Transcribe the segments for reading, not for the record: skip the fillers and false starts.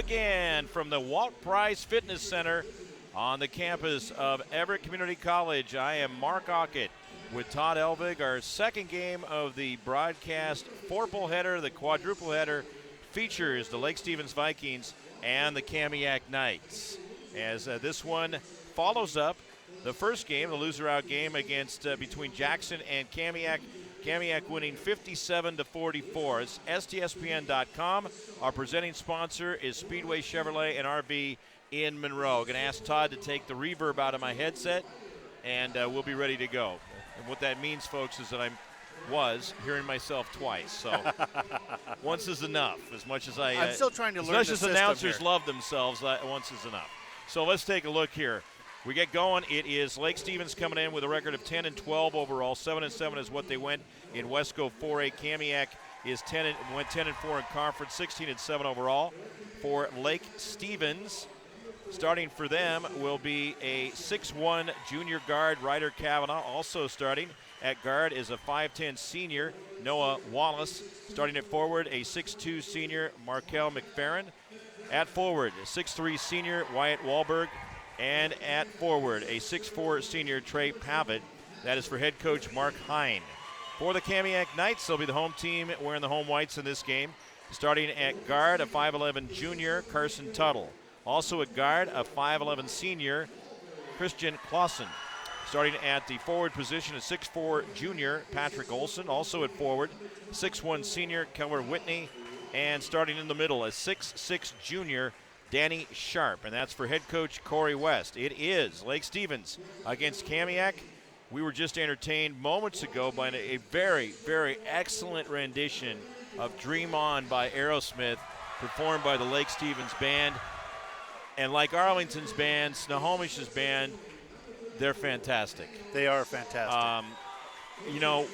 again from the Walt Price Fitness Center on the campus of Everett Community College. I am Mark Aucutt with Todd Elvig. Our second game of the broadcast fourple header, the quadruple header, features the Lake Stevens Vikings and the Kamiak Knights. As this one follows up the first game, the loser-out game against between Jackson and Kamiak. Kamiak winning 57-44. It's STSPN.com. Our presenting sponsor is Speedway Chevrolet and RV in Monroe. Going to ask Todd to take the reverb out of my headset, and we'll be ready to go. And what that means, folks, is that I was hearing myself twice. So once is enough. As much as I'm still trying to learn the system. As much as announcers love themselves, once is enough. So let's take a look here. We get going. It is Lake Stevens coming in with a record of 10-12 overall. 7-7 is what they went in Wesco 4A. Kamiak is went 10-4 in conference, 16-7 overall. For Lake Stevens, starting for them will be a 6'1 junior guard, Ryder Kavanaugh. Also starting at guard is a 5'10 senior, Noah Wallace. Starting at forward, a 6'2 senior, Markel McFerrin. At forward, a 6'3 senior, Wyatt Wahlberg. And at forward, a 6'4 senior, Trey Pavitt. That is for head coach Mark Hine. For the Kamiak Knights, they'll be the home team wearing the home whites in this game. Starting at guard, a 5'11 junior, Carson Tuttle. Also at guard, a 5'11 senior, Christian Clausen. Starting at the forward position, a 6'4 junior, Patrick Olson. Also at forward, 6'1 senior, Keller Whitney. And starting in the middle, a 6'6 junior, Danny Sharp, and that's for head coach Corey West. It is Lake Stevens against Kamiak. We were just entertained moments ago by a very, very excellent rendition of Dream On by Aerosmith, performed by the Lake Stevens Band. And like Arlington's band, Snohomish's band, they're fantastic. They are fantastic. You know,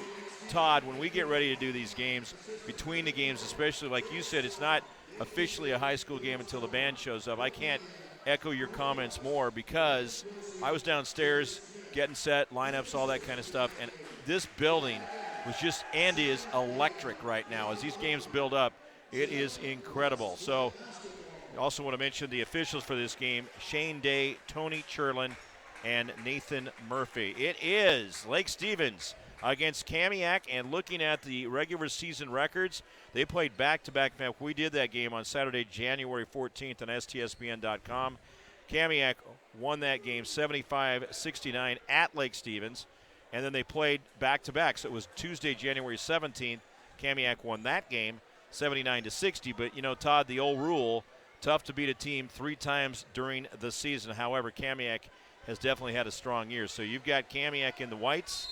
Todd, when we get ready to do these games, between the games especially, like you said, it's not officially a high school game until the band shows up. I can't echo your comments more because I was downstairs getting set, lineups, all that kind of stuff, and this building was just and is electric right now. As these games build up, it is incredible. So I also want to mention the officials for this game, Shane Day, Tony Cherlin, and Nathan Murphy. It is Lake Stevens against Kamiak, and looking at the regular season records, they played back-to-back. We did that game on Saturday, January 14th on STSPN.com. Kamiak won that game 75-69 at Lake Stevens, and then they played back-to-back. So it was Tuesday, January 17th. Kamiak won that game 79-60. But, you know, Todd, the old rule, tough to beat a team 3 times during the season. However, Kamiak has definitely had a strong year. So you've got Kamiak in the whites,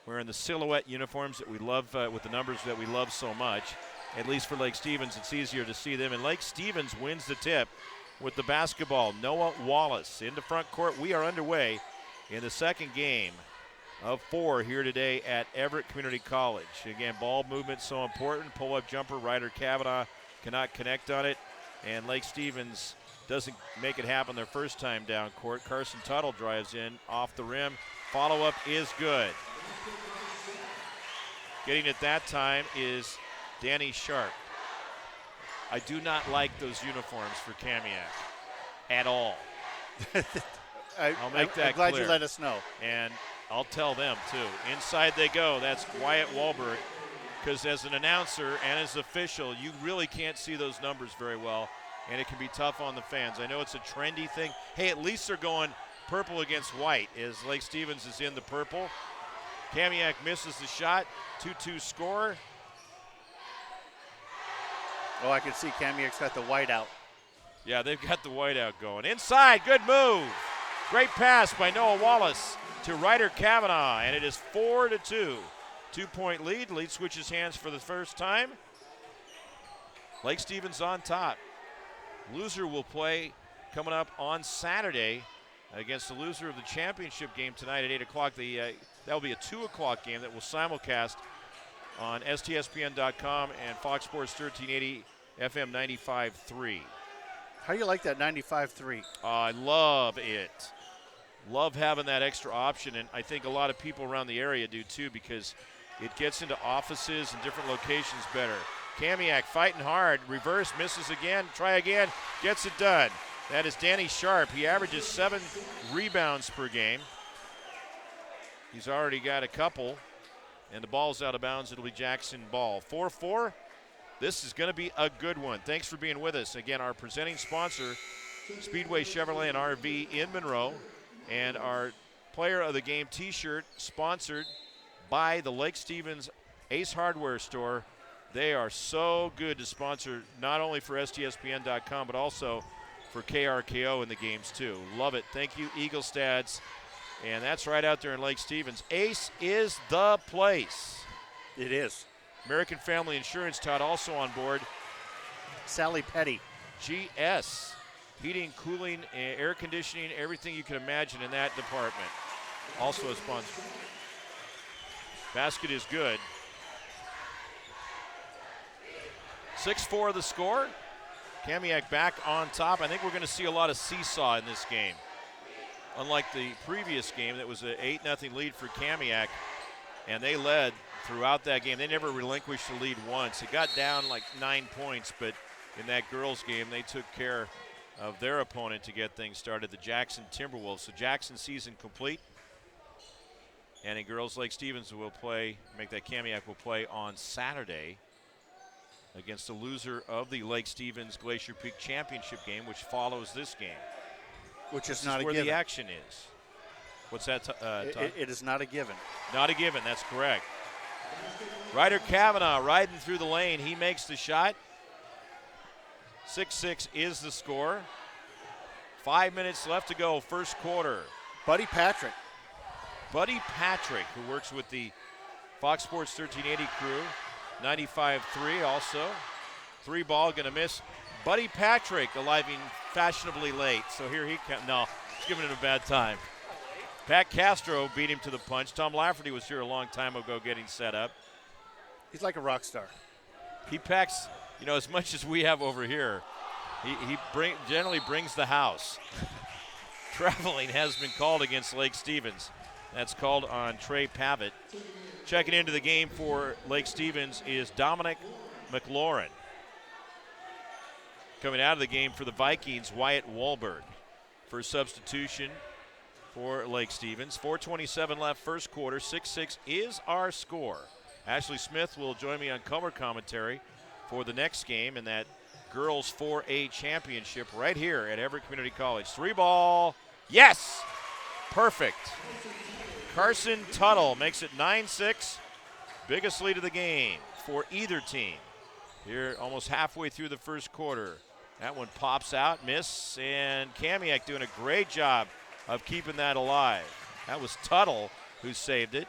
wearing the silhouette uniforms that we love, with the numbers that we love so much. At least for Lake Stevens, it's easier to see them. And Lake Stevens wins the tip with the basketball. Noah Wallace into front court. We are underway in the second game of 4 here today at Everett Community College. Again, ball movement so important. Pull-up jumper, Ryder Kavanaugh cannot connect on it. And Lake Stevens doesn't make it happen their first time down court. Carson Tuttle drives in off the rim. Follow-up is good. Getting it that time is Danny Sharp. I do not like those uniforms for Kamiak at all. I'll make that I'm glad clear. You let us know. And I'll tell them, too. Inside they go. That's Wyatt Wahlberg. Because as an announcer and as official, you really can't see those numbers very well, and it can be tough on the fans. I know it's a trendy thing. Hey, at least they're going purple against white as Lake Stevens is in the purple. Kamiak misses the shot. 2-2 score. Oh, I can see Kamiak's got the white out. Yeah, they've got the white out going. Inside, good move. Great pass by Noah Wallace to Ryder Kavanaugh, and it is 4-2. 2-point lead. Lead switches hands for the first time. Lake Stevens on top. Loser will play coming up on Saturday against the loser of the championship game tonight at 8 o'clock. That will be a 2 o'clock game that will simulcast on STSPN.com and Fox Sports 1380 FM 95.3. How do you like that 95.3? I love it. Love having that extra option, and I think a lot of people around the area do too, because it gets into offices and different locations better. Kamiak fighting hard. Reverse, misses again. Try again. Gets it done. That is Danny Sharp. He averages 7 rebounds per game. He's already got a couple. And the ball's out of bounds. It'll be Jackson ball. 4-4. This is going to be a good one. Thanks for being with us. Again, our presenting sponsor, Speedway Chevrolet and RV in Monroe. And our player of the game t-shirt sponsored by the Lake Stevens Ace Hardware Store. They are so good to sponsor not only for STSPN.com, but also for KRKO in the games too. Love it. Thank you, Eagle Stads. And that's right out there in Lake Stevens. Ace is the place. It is. American Family Insurance, Todd, also on board. Sally Petty. GS. Heating, cooling, air conditioning, everything you can imagine in that department. Also a sponsor. Basket is good. 6-4 the score. Kamiak back on top. I think we're going to see a lot of seesaw in this game. Unlike the previous game that was an 8-0 lead for Kamiak, and they led throughout that game. They never relinquished the lead once. It got down like 9 points, but in that girls game, they took care of their opponent to get things started, the Jackson Timberwolves. So Jackson season complete. And in girls, Lake Stevens will play, Kamiak will play on Saturday against the loser of the Lake Stevens Glacier Peak Championship game, which follows this game. Which is This not is a where given. the action is. What's that, Todd? It is not a given. Not a given, that's correct. Ryder Kavanaugh riding through the lane. He makes the shot. 6-6 is the score. 5 minutes left to go, first quarter. Buddy Patrick. Buddy Patrick, who works with the Fox Sports 1380 crew. 95-3 also. 3-ball, going to miss. Buddy Patrick arriving fashionably late. So here he comes. No, he's giving him a bad time. Pat Castro beat him to the punch. Tom Lafferty was here a long time ago getting set up. He's like a rock star. He packs, as much as we have over here. He generally brings the house. Traveling has been called against Lake Stevens. That's called on Trey Pavitt. Checking into the game for Lake Stevens is Dominic McLaurin. Coming out of the game for the Vikings, Wyatt Wahlberg. For substitution for Lake Stevens. 4:27 left, first quarter. 6-6 is our score. Ashley Smith will join me on color commentary for the next game in that girls 4A championship right here at Everett Community College. 3-ball. Yes! Perfect. Carson Tuttle makes it 9-6. Biggest lead of the game for either team. Here almost halfway through the first quarter. That one pops out, miss, and Kamiak doing a great job of keeping that alive. That was Tuttle who saved it.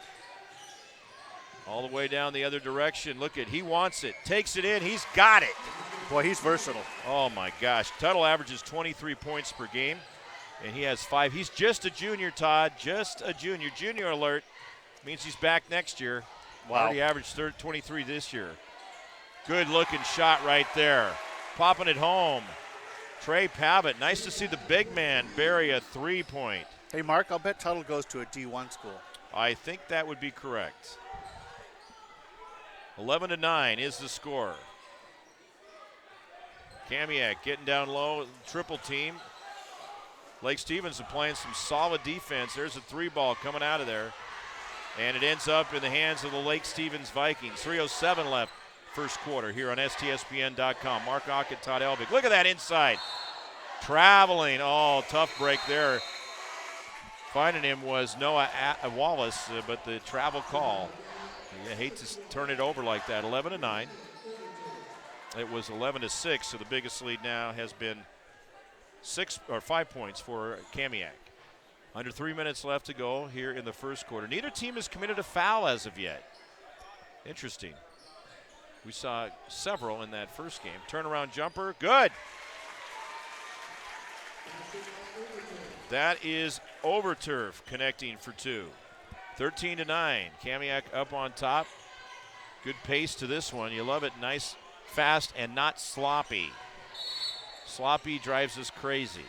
All the way down the other direction. Look at, he wants it. Takes it in, he's got it. Boy, he's versatile. Oh my gosh. Tuttle averages 23 points per game, and he has 5. He's just a junior, Todd, just a junior. Junior alert means he's back next year. Wow. Already averaged 23 this year. Good looking shot right there. Popping it home. Trey Pavitt. Nice to see the big man bury a 3-point. Hey, Mark, I'll bet Tuttle goes to a D1 school. I think that would be correct. 11-9 is the score. Kamiak getting down low, triple team. Lake Stevens are playing some solid defense. There's a 3-ball coming out of there. And it ends up in the hands of the Lake Stevens Vikings. 3:07 left, first quarter here on STSPN.com. Mark Aucutt, Todd Elvig. Look at that inside. Traveling. Oh, tough break there. Finding him was Noah Wallace, but the travel call. I hate to turn it over like that. 11-9. It was 11-6, so the biggest lead now has been 5 points for Kamiak. Under 3 minutes left to go here in the first quarter. Neither team has committed a foul as of yet. Interesting. We saw several in that first game. Turnaround jumper, good. That is Overturf connecting for 2. 13-9. Kamiak up on top. Good pace to this one. You love it. Nice, fast, and not sloppy. Sloppy drives us crazy.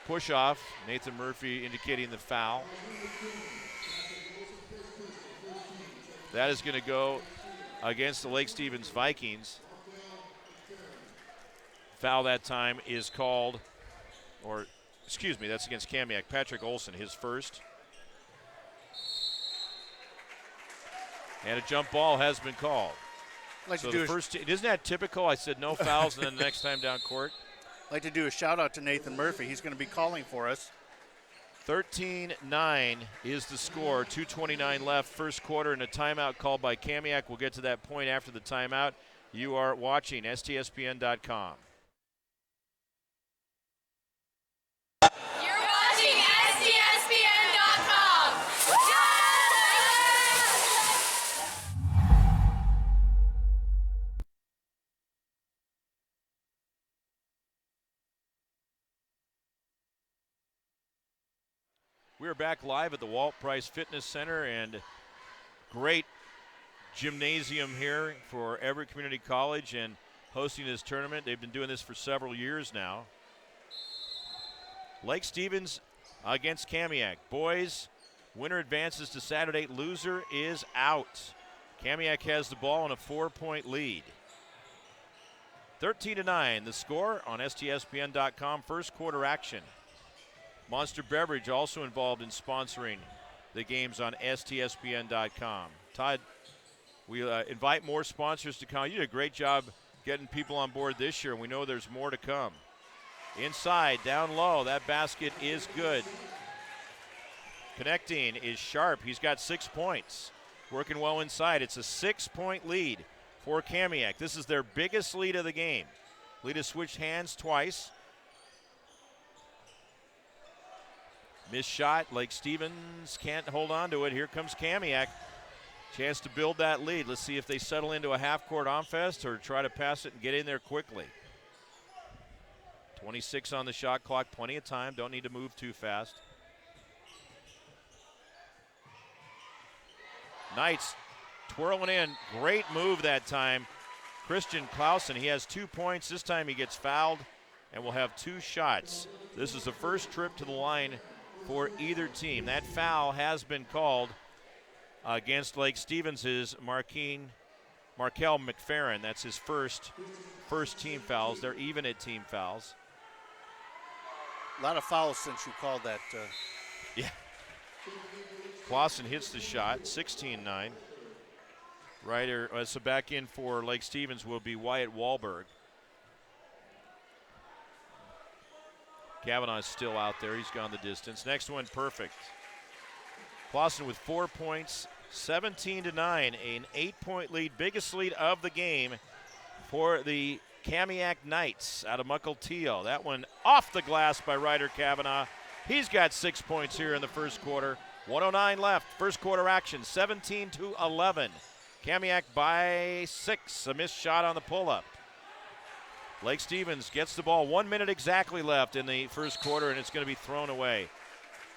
Push off. Nathan Murphy indicating the foul. That is going to go against the Lake Stevens Vikings. Foul that time is called, or excuse me, that's against Kamiak. Patrick Olson, his first. And a jump ball has been called. So the first, isn't that typical? I said no fouls, and then the next time down court. I'd like to do a shout out to Nathan Murphy. He's going to be calling for us. 13-9 is the score. 2:29 left, first quarter, and a timeout called by Kamiak. We'll get to that point after the timeout. You are watching STSPN.com. You're watching STSPN.com. We are back live at the Walt Price Fitness Center, and great gymnasium here for Everett Community College and hosting this tournament. They've been doing this for several years now. Lake Stevens against Kamiak. Boys, winner advances to Saturday. Loser is out. Kamiak has the ball in a 4-point lead. 13-9, the score on STSPN.com. First quarter action. Monster Beverage also involved in sponsoring the games on STSPN.com. Todd, we invite more sponsors to come. You did a great job getting people on board this year, and we know there's more to come. Inside, down low, that basket is good. Connecting is Sharp. He's got 6 points. Working well inside. It's a 6-point lead for Kamiak. This is their biggest lead of the game. Lead has switched hands twice. Missed shot. Lake Stevens can't hold on to it. Here comes Kamiak. Chance to build that lead. Let's see if they settle into a half-court offense or try to pass it and get in there quickly. 26 on the shot clock. Plenty of time. Don't need to move too fast. Knights twirling in. Great move that time. Christian Clausen, he has 2 points. This time he gets fouled and will have 2 shots. This is the first trip to the line for either team. That foul has been called against Lake Stevens' Markel McFerrin. That's his first team fouls. They're even at team fouls. A lot of fouls since you called that. Yeah. Clausen hits the shot, 16-9. So back in for Lake Stevens will be Wyatt Wahlberg. Kavanaugh's still out there. He's gone the distance. Next one, perfect. Clausen with 4 points, 17-9, an 8-point lead, biggest lead of the game for the Kamiak Knights out of Mukilteo. That one off the glass by Ryder Kavanaugh. He's got 6 points here in the first quarter. 1:09 left, first quarter action, 17-11. Kamiak by 6, a missed shot on the pull-up. Lake Stevens gets the ball, 1 minute exactly left in the first quarter, and it's going to be thrown away.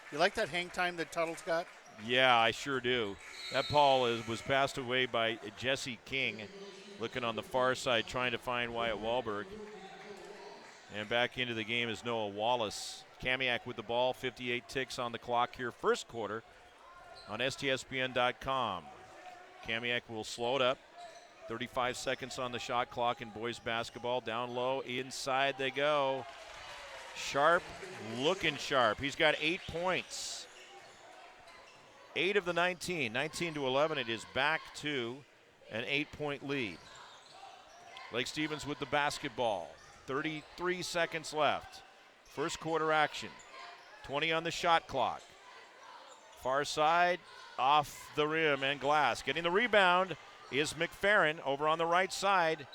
You like that hang time that Tuttle's got? Yeah, I sure do. That ball was passed away by Jesse King, looking on the far side, trying to find Wyatt Wahlberg. And back into the game is Noah Wallace. Kamiak with the ball, 58 ticks on the clock here, first quarter on STSPN.com. Kamiak will slow it up. 35 seconds on the shot clock in boys basketball. Down low, inside they go. Sharp, looking sharp. He's got 8 points. 8 of the 19. 19-11, it is back to an 8-point lead. Lake Stevens with the basketball. 33 seconds left. First quarter action. 20 on the shot clock. Far side, off the rim and glass. Getting the rebound is McFerrin over on the right side.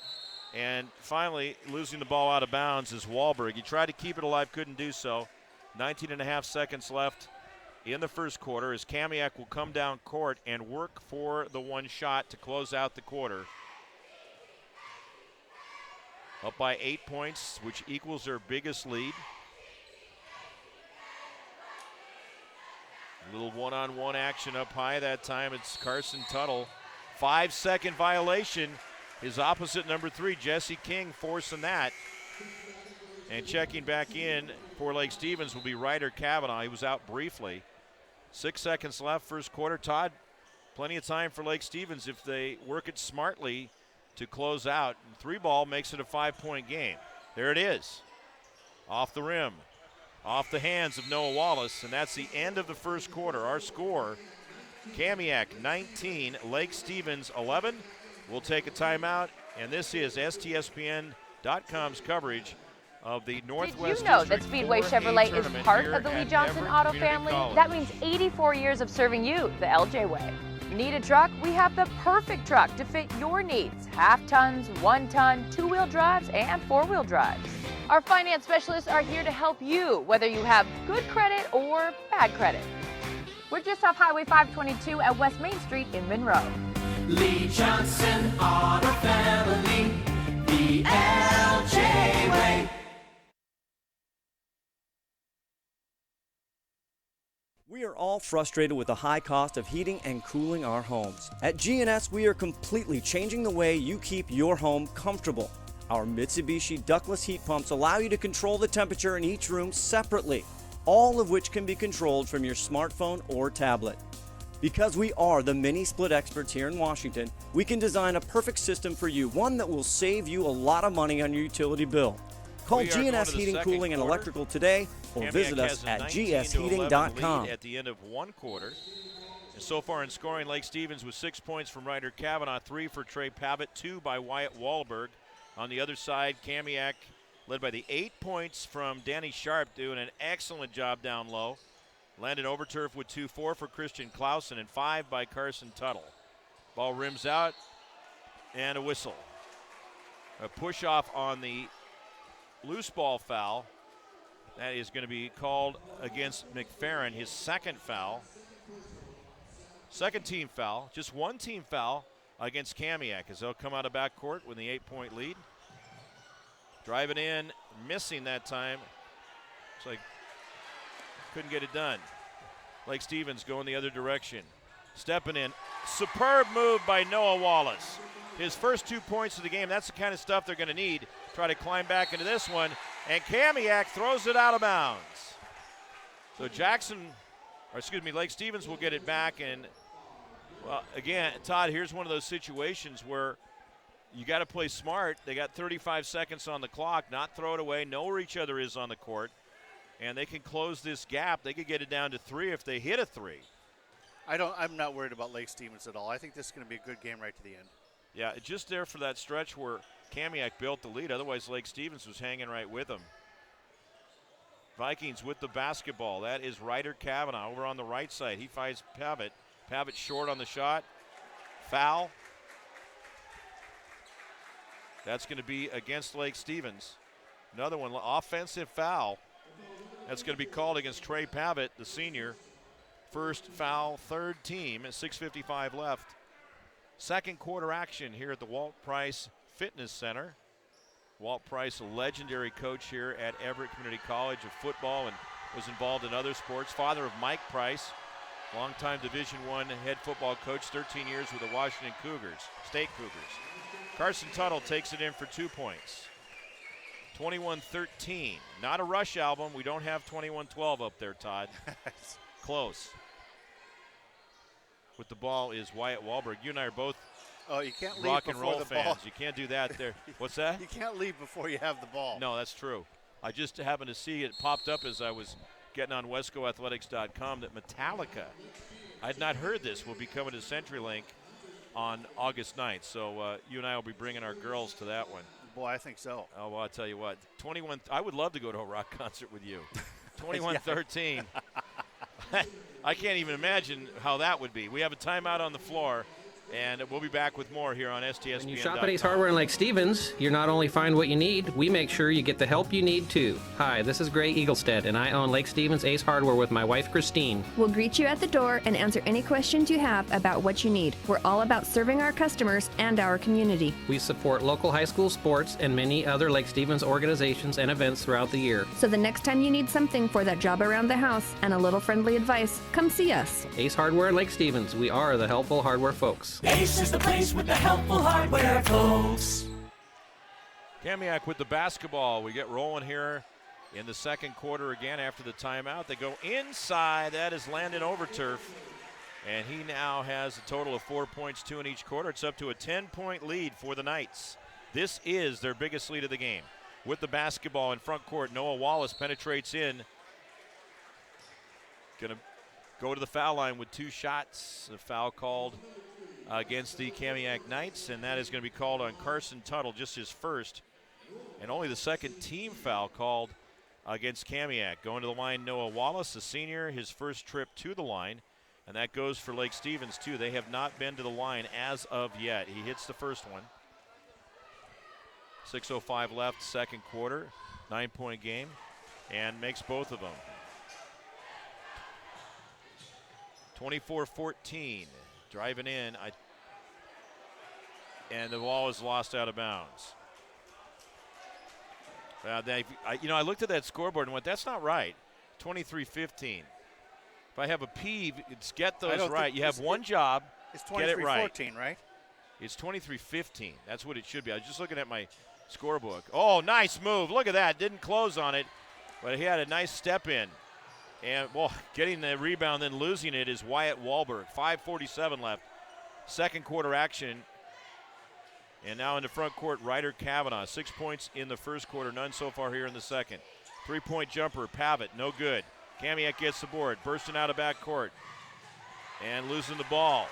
And finally, losing the ball out of bounds is Wahlberg. He tried to keep it alive, couldn't do so. 19.5 seconds left in the first quarter as Kamiak will come down court and work for the one shot to close out the quarter. Up by 8 points, which equals their biggest lead. A little one-on-one action up high that time. It's Carson Tuttle. 5-second violation. His opposite number 3, Jesse King, forcing that. And checking back in for Lake Stevens will be Ryder Kavanaugh. He was out briefly. 6 seconds left, first quarter. Todd, Plenty of time for Lake Stevens if they work it smartly to close out. 3-ball makes it a 5-point game. There it is. Off the rim. Off the hands of Noah Wallace, and that's the end of the first quarter. Our score, Kamiak 19, Lake Stevens 11. We'll take a timeout, and this is STSPN.com's coverage of the Northwest. Did you know that District Speedway 4A Chevrolet is tournament part here of the Lee at Johnson Everett Auto Community family? College. That means 84 years of serving you the LJ way. Need a truck? We have the perfect truck to fit your needs. Half tons, 1 ton, 2-wheel drives, and 4-wheel drives. Our finance specialists are here to help you, whether you have good credit or bad credit. We're just off Highway 522 at West Main Street in Monroe. Lee Johnson Auto Family, the LJ way. We are all frustrated with the high cost of heating and cooling our homes. At GNS, we are completely changing the way you keep your home comfortable. Our Mitsubishi ductless heat pumps allow you to control the temperature in each room separately, all of which can be controlled from your smartphone or tablet. Because we are the mini split experts here in Washington, we can design a perfect system for you, one that will save you a lot of money on your utility bill. Call GNS Heating, Cooling, and Electrical today or Kamiak visit us at gsheating.com. At the end of one quarter. And so far in scoring, Lake Stevens with 6 points from Ryder Kavanaugh, 3 for Trey Pavitt, 2 by Wyatt Wahlberg. On the other side, Kamiak led by the 8 points from Danny Sharp, doing an excellent job down low. Landon Overturf with 2, 4 for Christian Clausen, and 5 by Carson Tuttle. Ball rims out, and a whistle. A push off on the loose ball foul. That is going to be called against McFerrin, his second foul. Second team foul, just one team foul against Kamiak as they'll come out of backcourt with the 8-point lead. Driving in, missing that time. It's like couldn't get it done. Lake Stevens going the other direction. Stepping in, superb move by Noah Wallace. His first 2 points of the game, that's the kind of stuff they're going to need. Try to climb back into this one, and Kamiak throws it out of bounds. So Lake Stevens will get it back, and well, again, Todd, here's one of those situations where you got to play smart. They got 35 seconds on the clock, not throw it away, know where each other is on the court, and they can close this gap. They could get it down to 3 if they hit a 3. I'm not worried about Lake Stevens at all. I think this is going to be a good game right to the end. Yeah, just there for that stretch where Kamiak built the lead. Otherwise, Lake Stevens was hanging right with them. Vikings with the basketball. That is Ryder Kavanaugh over on the right side. He finds Pavitt. Pavitt short on the shot. Foul. That's going to be against Lake Stevens. Another one, offensive foul. That's going to be called against Trey Pavitt, the senior. First foul, third team, 6:55 left. Second quarter action here at the Walt Price Fitness Center. Walt Price, a legendary coach here at Everett Community College of football and was involved in other sports. Father of Mike Price, longtime Division I head football coach, 13 years with the Washington State Cougars. Carson Tuttle takes it in for 2 points. 21-13. Not a Rush album. We don't have 21-12 up there, Todd. Close. With the ball is Wyatt Wahlberg. You and I are both you can't leave rock and before roll the fans. ball. You can't do that there. What's that? You can't leave before you have the ball. No, that's true. I just happened to see it popped up as I was getting on WescoAthletics.com that Metallica, I had not heard this, will be coming to CenturyLink on August 9th. So you and I will be bringing our girls to that one. Boy, I think so. Oh, well, I'll tell you what. I would love to go to a rock concert with you. 21-13. I can't even imagine how that would be. We have a timeout on the floor, and we'll be back with more here on STSPN. When you shop at Ace Hardware in Lake Stevens, you not only find what you need, we make sure you get the help you need too. Hi, this is Gray Eaglestead, and I own Lake Stevens Ace Hardware with my wife Christine. We'll greet you at the door and answer any questions you have about what you need. We're all about serving our customers and our community. We support local high school sports and many other Lake Stevens organizations and events throughout the year. So the next time you need something for that job around the house and a little friendly advice, come see us. Ace Hardware in Lake Stevens, we are the helpful hardware folks. Ace is the place with the helpful hardware, folks. Kamiak with the basketball. We get rolling here in the second quarter again after the timeout. They go inside. That is Landon Overturf. And he now has a total of 4 points, 2 in each quarter. It's up to a 10-point lead for the Knights. This is their biggest lead of the game. With the basketball in front court, Noah Wallace penetrates in. Going to go to the foul line with 2 shots. A foul called against the Kamiak Knights, and that is going to be called on Carson Tuttle, just his first, and only the second team foul called against Kamiak. Going to the line, Noah Wallace, a senior, his first trip to the line, and that goes for Lake Stevens, too. They have not been to the line as of yet. He hits the first one. 6:05 left, second quarter, 9-point game, and makes both of them. 24-14, driving in, and the ball is lost out of bounds. I looked at that scoreboard and went, that's not right. 23-15. If I have a peeve, it's get those right. You have one job, get it right. It's 23-14, right? It's 23-15. That's what it should be. I was just looking at my scorebook. Oh, nice move. Look at that. Didn't close on it, but he had a nice step in. And, well, getting the rebound, then losing it is Wyatt Wahlberg. 5:47 left. Second quarter action. And now into front court, Ryder Kavanaugh. 6 points in the first quarter, none so far here in the second. 3-point jumper, Pavitt, no good. Kamiak gets the board, bursting out of back court. And losing the ball.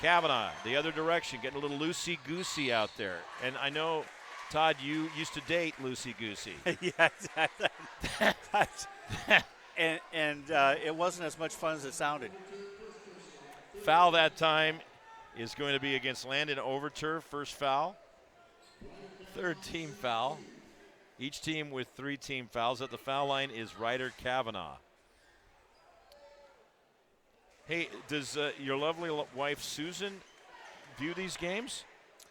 Kavanaugh, the other direction, getting a little loosey-goosey out there. And I know, Todd, you used to date loosey-goosey. Yeah, and it wasn't as much fun as it sounded. Foul that time is going to be against Landon Overturf. First foul. Third team foul. Each team with 3 team fouls. At the foul line is Ryder Kavanaugh. Hey, does your lovely wife Susan view these games?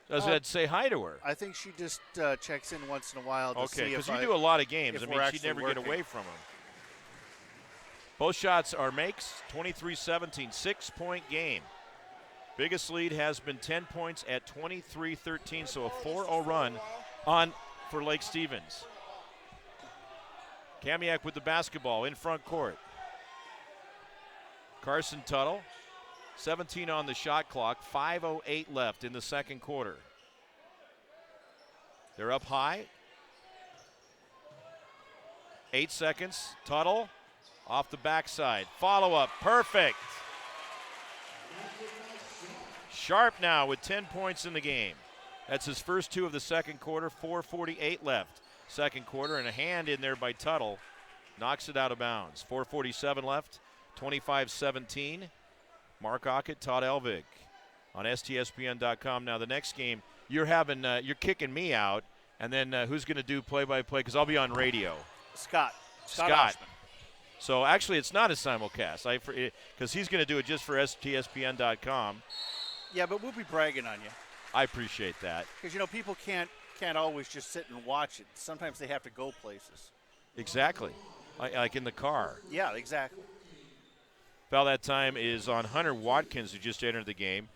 Does that say hi to her? I think she just checks in once in a while to see if because you do a lot of games. I mean, she'd never working. get away from them. Both shots are makes. 23-17, 6-point game. Biggest lead has been 10 points at 23-13, so a 4-0 run on for Lake Stevens. Kamiak with the basketball in front court. Carson Tuttle, 17 on the shot clock, 5:08 left in the second quarter. They're up high. 8 seconds, Tuttle off the backside. Follow-up, perfect. Sharp now with 10 points in the game. That's his first 2 of the second quarter, 4:48 left. Second quarter, and a hand in there by Tuttle. Knocks it out of bounds. 4:47 left, 25-17. Mark Aucutt, Todd Elvig on STSPN.com. Now the next game, you're kicking me out, and then who's going to do play-by-play? Because I'll be on radio. Scott. So actually, it's not a simulcast, because he's going to do it just for STSPN.com. Yeah, but we'll be bragging on you. I appreciate that. Because, people can't always just sit and watch it. Sometimes they have to go places. Exactly. Like in the car. Yeah, exactly. Foul that time is on Hunter Watkins, who just entered the game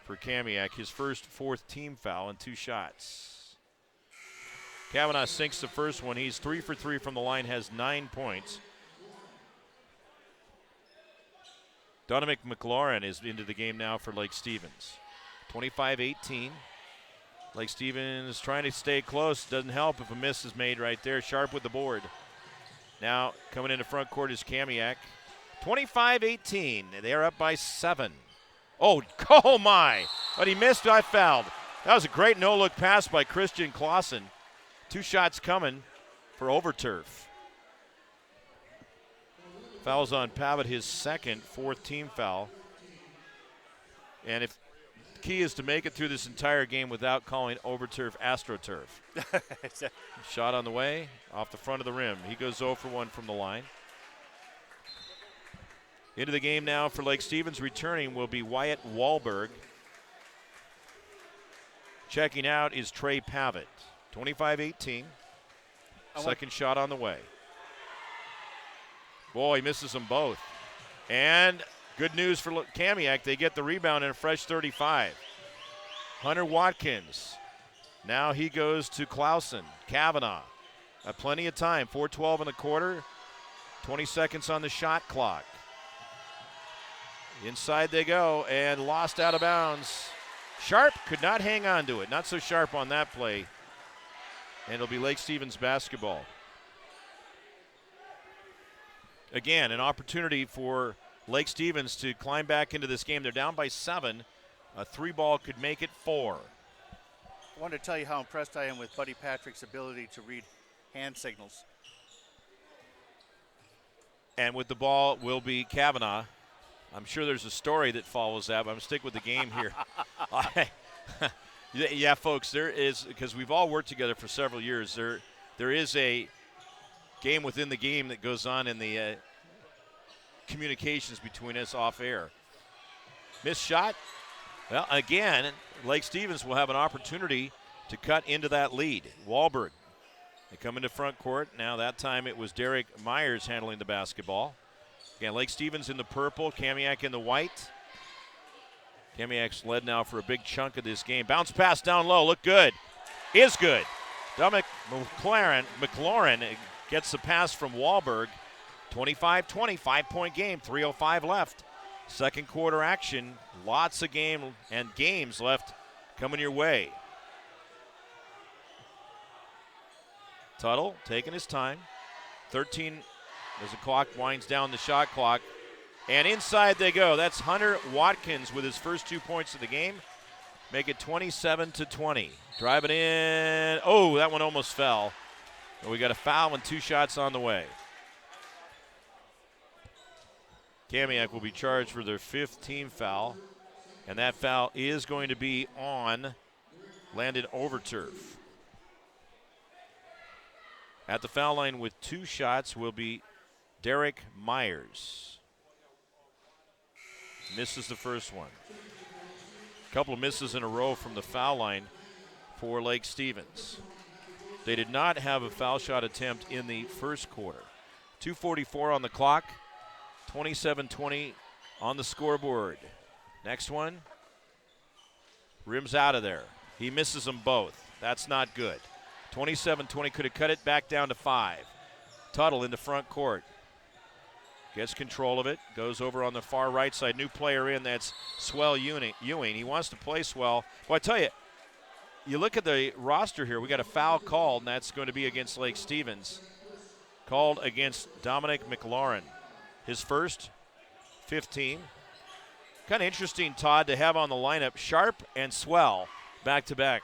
for Kamiak. His first 4th team foul and 2 shots. Kavanaugh sinks the first one. He's 3 for 3 from the line, has 9 points. Donovan McLaurin is into the game now for Lake Stevens. 25-18. Lake Stevens trying to stay close. Doesn't help if a miss is made right there. Sharp with the board. Now coming into front court is Kamiak. 25-18. They are up by 7. Oh my. But he missed. I fouled. That was a great no-look pass by Christian Clausen. 2 shots coming for Overturf. Fouls on Pavitt, his second, 4th team foul. And if the key is to make it through this entire game without calling Overturf AstroTurf. Shot on the way, off the front of the rim. He goes 0 for 1 from the line. Into the game now for Lake Stevens. Returning will be Wyatt Wahlberg. Checking out is Trey Pavitt. 25-18. Second shot on the way. Boy, he misses them both. And good news for Kamiak. They get the rebound and a fresh 35. Hunter Watkins. Now he goes to Clausen. Kavanaugh. Plenty of time. 4:12 in the quarter. 20 seconds on the shot clock. Inside they go and lost out of bounds. Sharp could not hang on to it. Not so sharp on that play. And it'll be Lake Stevens basketball. Again, an opportunity for Lake Stevens to climb back into this game. They're down by 7. A 3-ball could make it 4. I wanted to tell you how impressed I am with Buddy Patrick's ability to read hand signals. And with the ball will be Kavanaugh. I'm sure there's a story that follows that, but I'm going to stick with the game here. Yeah, folks, there is, because we've all worked together for several years, there is a game within the game that goes on in the communications between us off air. Missed shot. Well, again, Lake Stevens will have an opportunity to cut into that lead. Wahlberg, they come into front court. Now that time it was Derek Myers handling the basketball. Again, Lake Stevens in the purple, Kamiak in the white. Kamiak's led now for a big chunk of this game. Bounce pass down low, look good. Is good. Dominic McLaurin gets the pass from Wahlberg. 25-20, 5-point game, 3:05 left. Second quarter action, lots of games left coming your way. Tuttle taking his time. 13 as the clock winds down the shot clock. And inside they go. That's Hunter Watkins with his first 2 points of the game. Make it 27-20. Driving in. Oh, that one almost fell. But we got a foul and 2 shots on the way. Kamiak will be charged for their 5th team foul. And that foul is going to be on Landon Overturf. At the foul line with 2 shots will be Derek Myers. Misses the first one. A couple of misses in a row from the foul line for Lake Stevens. They did not have a foul shot attempt in the first quarter. 2:44 on the clock. 27-20 on the scoreboard. Next one. Rims out of there. He misses them both. That's not good. 27-20, could have cut it back down to 5. Tuttle in the front court. Gets control of it. Goes over on the far right side. New player in, that's Swell Ewing. He wants to play Swell. Well, I tell you, you look at the roster here. We got a foul called, and that's going to be against Lake Stevens. Called against Dominic McLaurin. His first, 15. Kind of interesting, Todd, to have on the lineup Sharp and Swell back-to-back.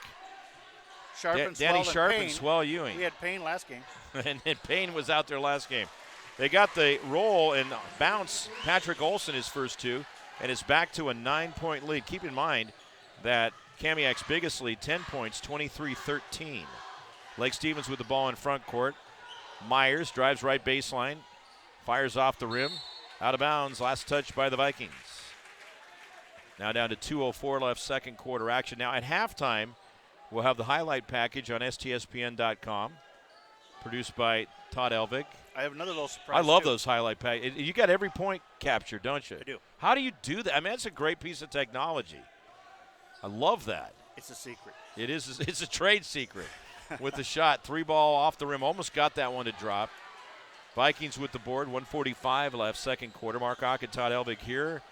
Danny Sharp and Swell Ewing. We had Payne last game. and Payne was out there last game. They got the roll and bounce Patrick Olson his first 2, and it's back to a 9-point lead. Keep in mind that Kamiak's biggest lead, 10 points, 23-13. Lake Stevens with the ball in front court. Myers drives right baseline, fires off the rim, out of bounds, last touch by the Vikings. Now down to 2:04 left, second quarter action. Now at halftime, we'll have the highlight package on STSPN.com, produced by Todd Elvig. I have another little surprise. I love too. those highlight packages. You got every point captured, don't you? I do. How do you do that? I mean, that's a great piece of technology. I love that. It's a secret. It is. It's a trade secret with the shot. 3-ball off the rim. Almost got that one to drop. Vikings with the board. 1:45 left, second quarter. Mark Aucutt and Todd Elvig here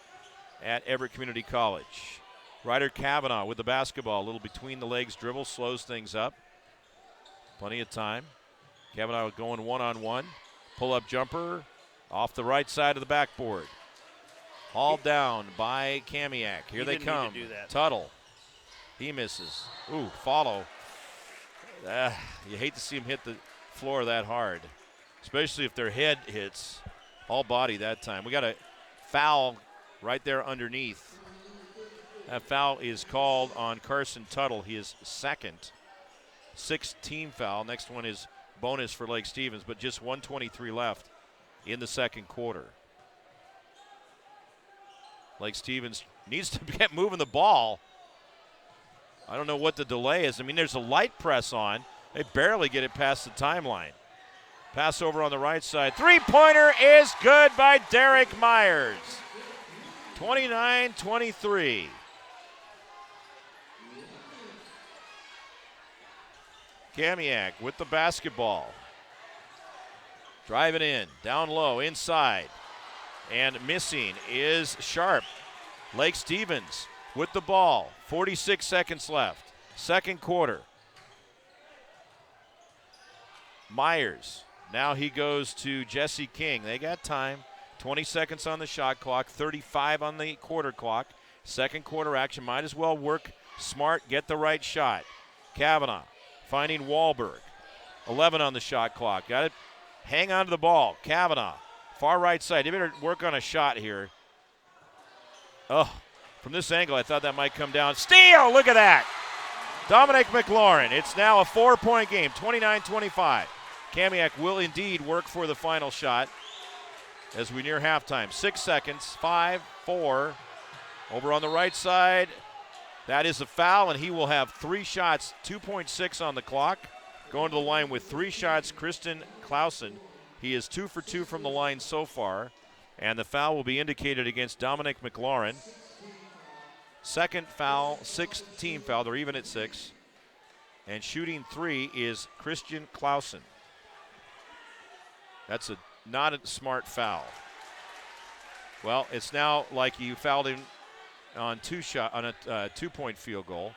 at Everett Community College. Ryder Kavanaugh with the basketball. A little between the legs dribble. Slows things up. Plenty of time. Kavanaugh going one-on-one. Pull-up jumper off the right side of the backboard. Hauled down by Kamiak. Here they come. Need to do that. Tuttle. He misses. Ooh, follow. You hate to see him hit the floor that hard, especially if their head hits. All body that time. We got a foul right there underneath. That foul is called on Carson Tuttle. His second. 6th team foul. Next one is bonus for Lake Stevens, but just 1:23 left in the second quarter. Lake Stevens needs to get moving the ball. I don't know what the delay is. I mean, there's a light press on. They barely get it past the timeline. Pass over on the right side. 3-pointer is good by Derek Myers. 29-23. Kamiak with the basketball. Driving in, down low, inside. And missing is Sharp. Lake Stevens with the ball. 46 seconds left. Second quarter. Myers. Now he goes to Jesse King. They got time. 20 seconds on the shot clock. 35 on the quarter clock. Second quarter action. Might as well work smart. Get the right shot. Kavanaugh finding Wahlberg. 11 on the shot clock. Got it. Hang on to the ball. Kavanaugh. Far right side. They better work on a shot here. Oh, from this angle, I thought that might come down. Steal! Look at that. Dominic McLaurin. It's now a 4-point game, 29-25. Kamiak will indeed work for the final shot as we near halftime. 6 seconds, 5, 4. Over on the right side, that is a foul, and he will have 3 shots, 2.6 on the clock. Going to the line with 3 shots, Kristen Clausen. He is 2 for 2 from the line so far, and the foul will be indicated against Dominic McLaurin. Second foul, 6th team foul. They're even at 6. And shooting 3 is Christian Clausen. That's not a smart foul. Well, it's now like you fouled him on a 2-point field goal.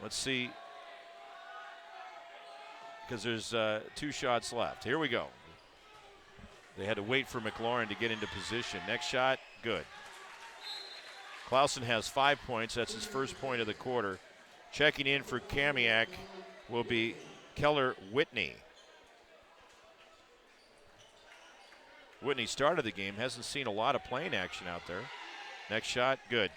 Let's see, because there's 2 shots left. Here we go. They had to wait for McLaurin to get into position. Next shot, good. Clausen has 5 points. That's his first point of the quarter. Checking in for Kamiak will be Keller Whitney. Whitney started the game, hasn't seen a lot of playing action out there. Next shot, good.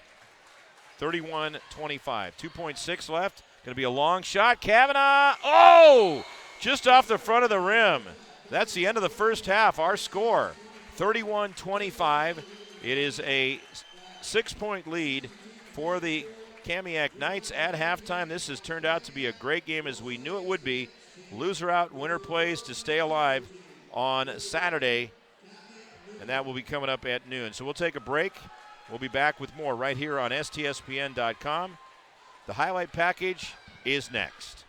31-25, 2.6 left. Going to be a long shot. Kavanaugh, oh! Just off the front of the rim. That's the end of the first half. Our score, 31-25. It is a 6-point lead for the Kamiak Knights at halftime. This has turned out to be a great game, as we knew it would be. Loser out, winner plays to stay alive on Saturday, and that will be coming up at noon. So we'll take a break. We'll be back with more right here on STSPN.com. The highlight package is next.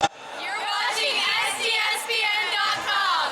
You're watching STSPN.com.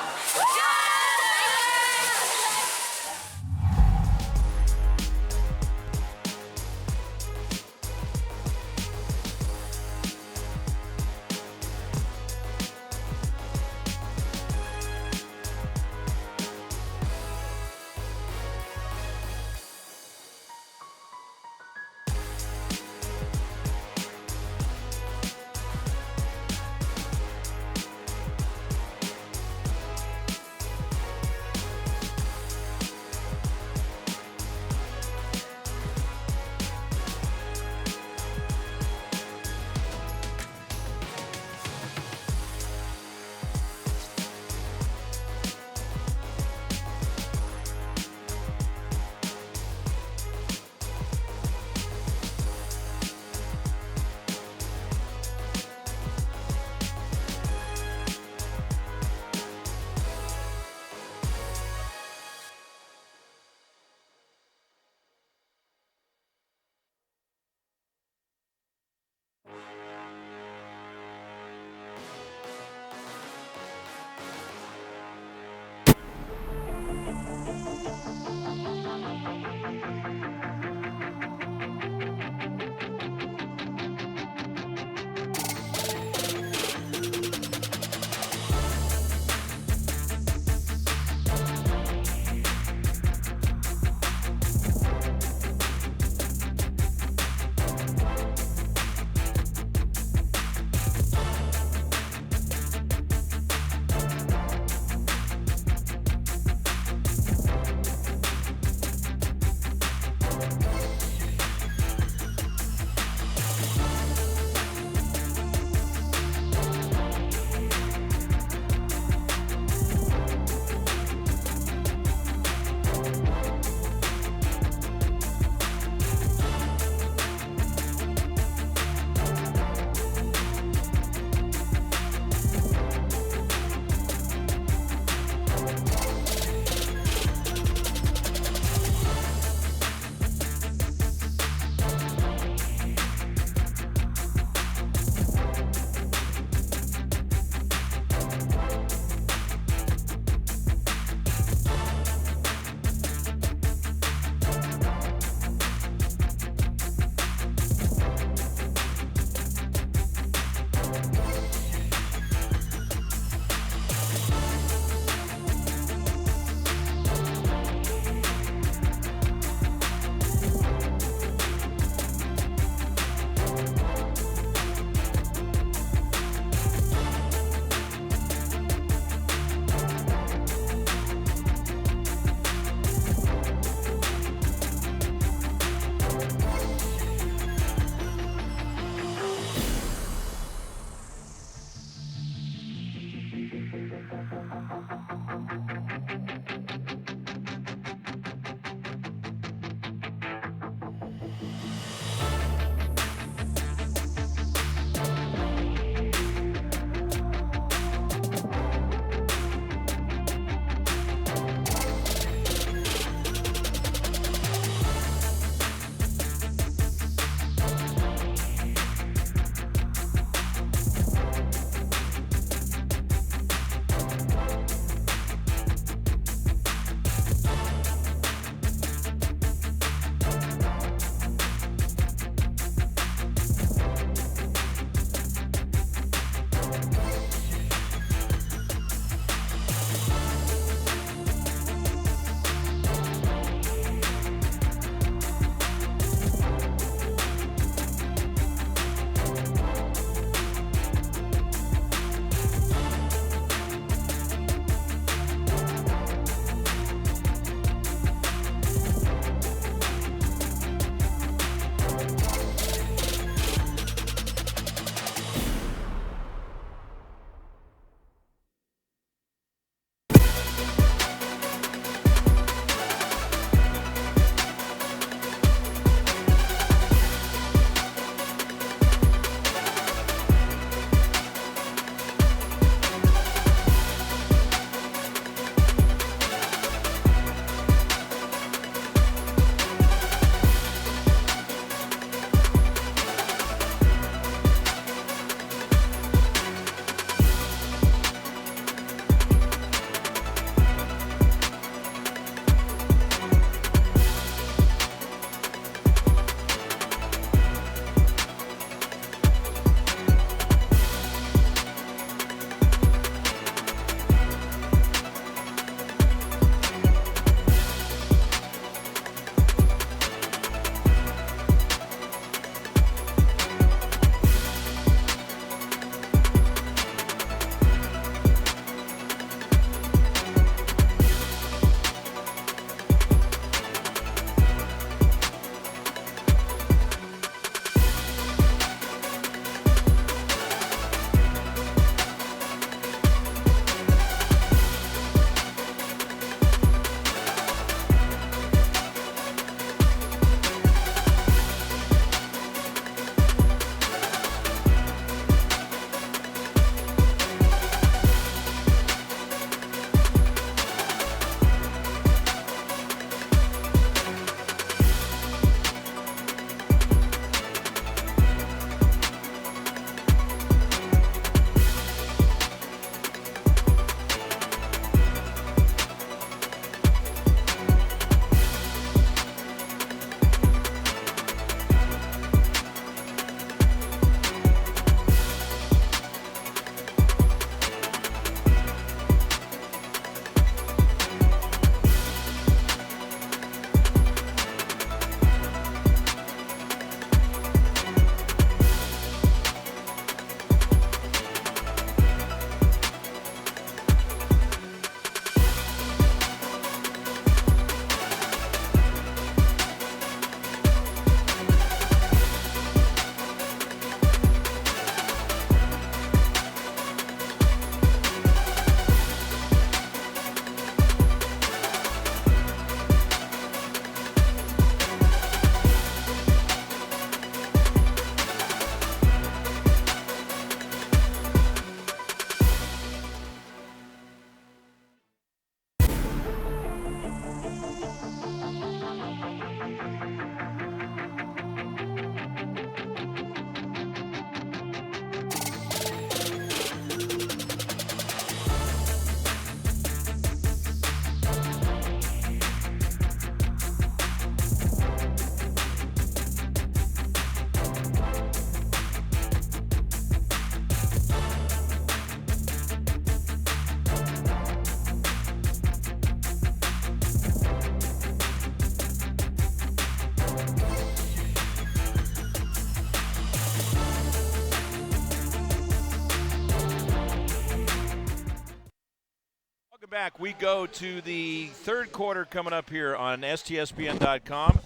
back. We go to the third quarter coming up here on STSPN.com.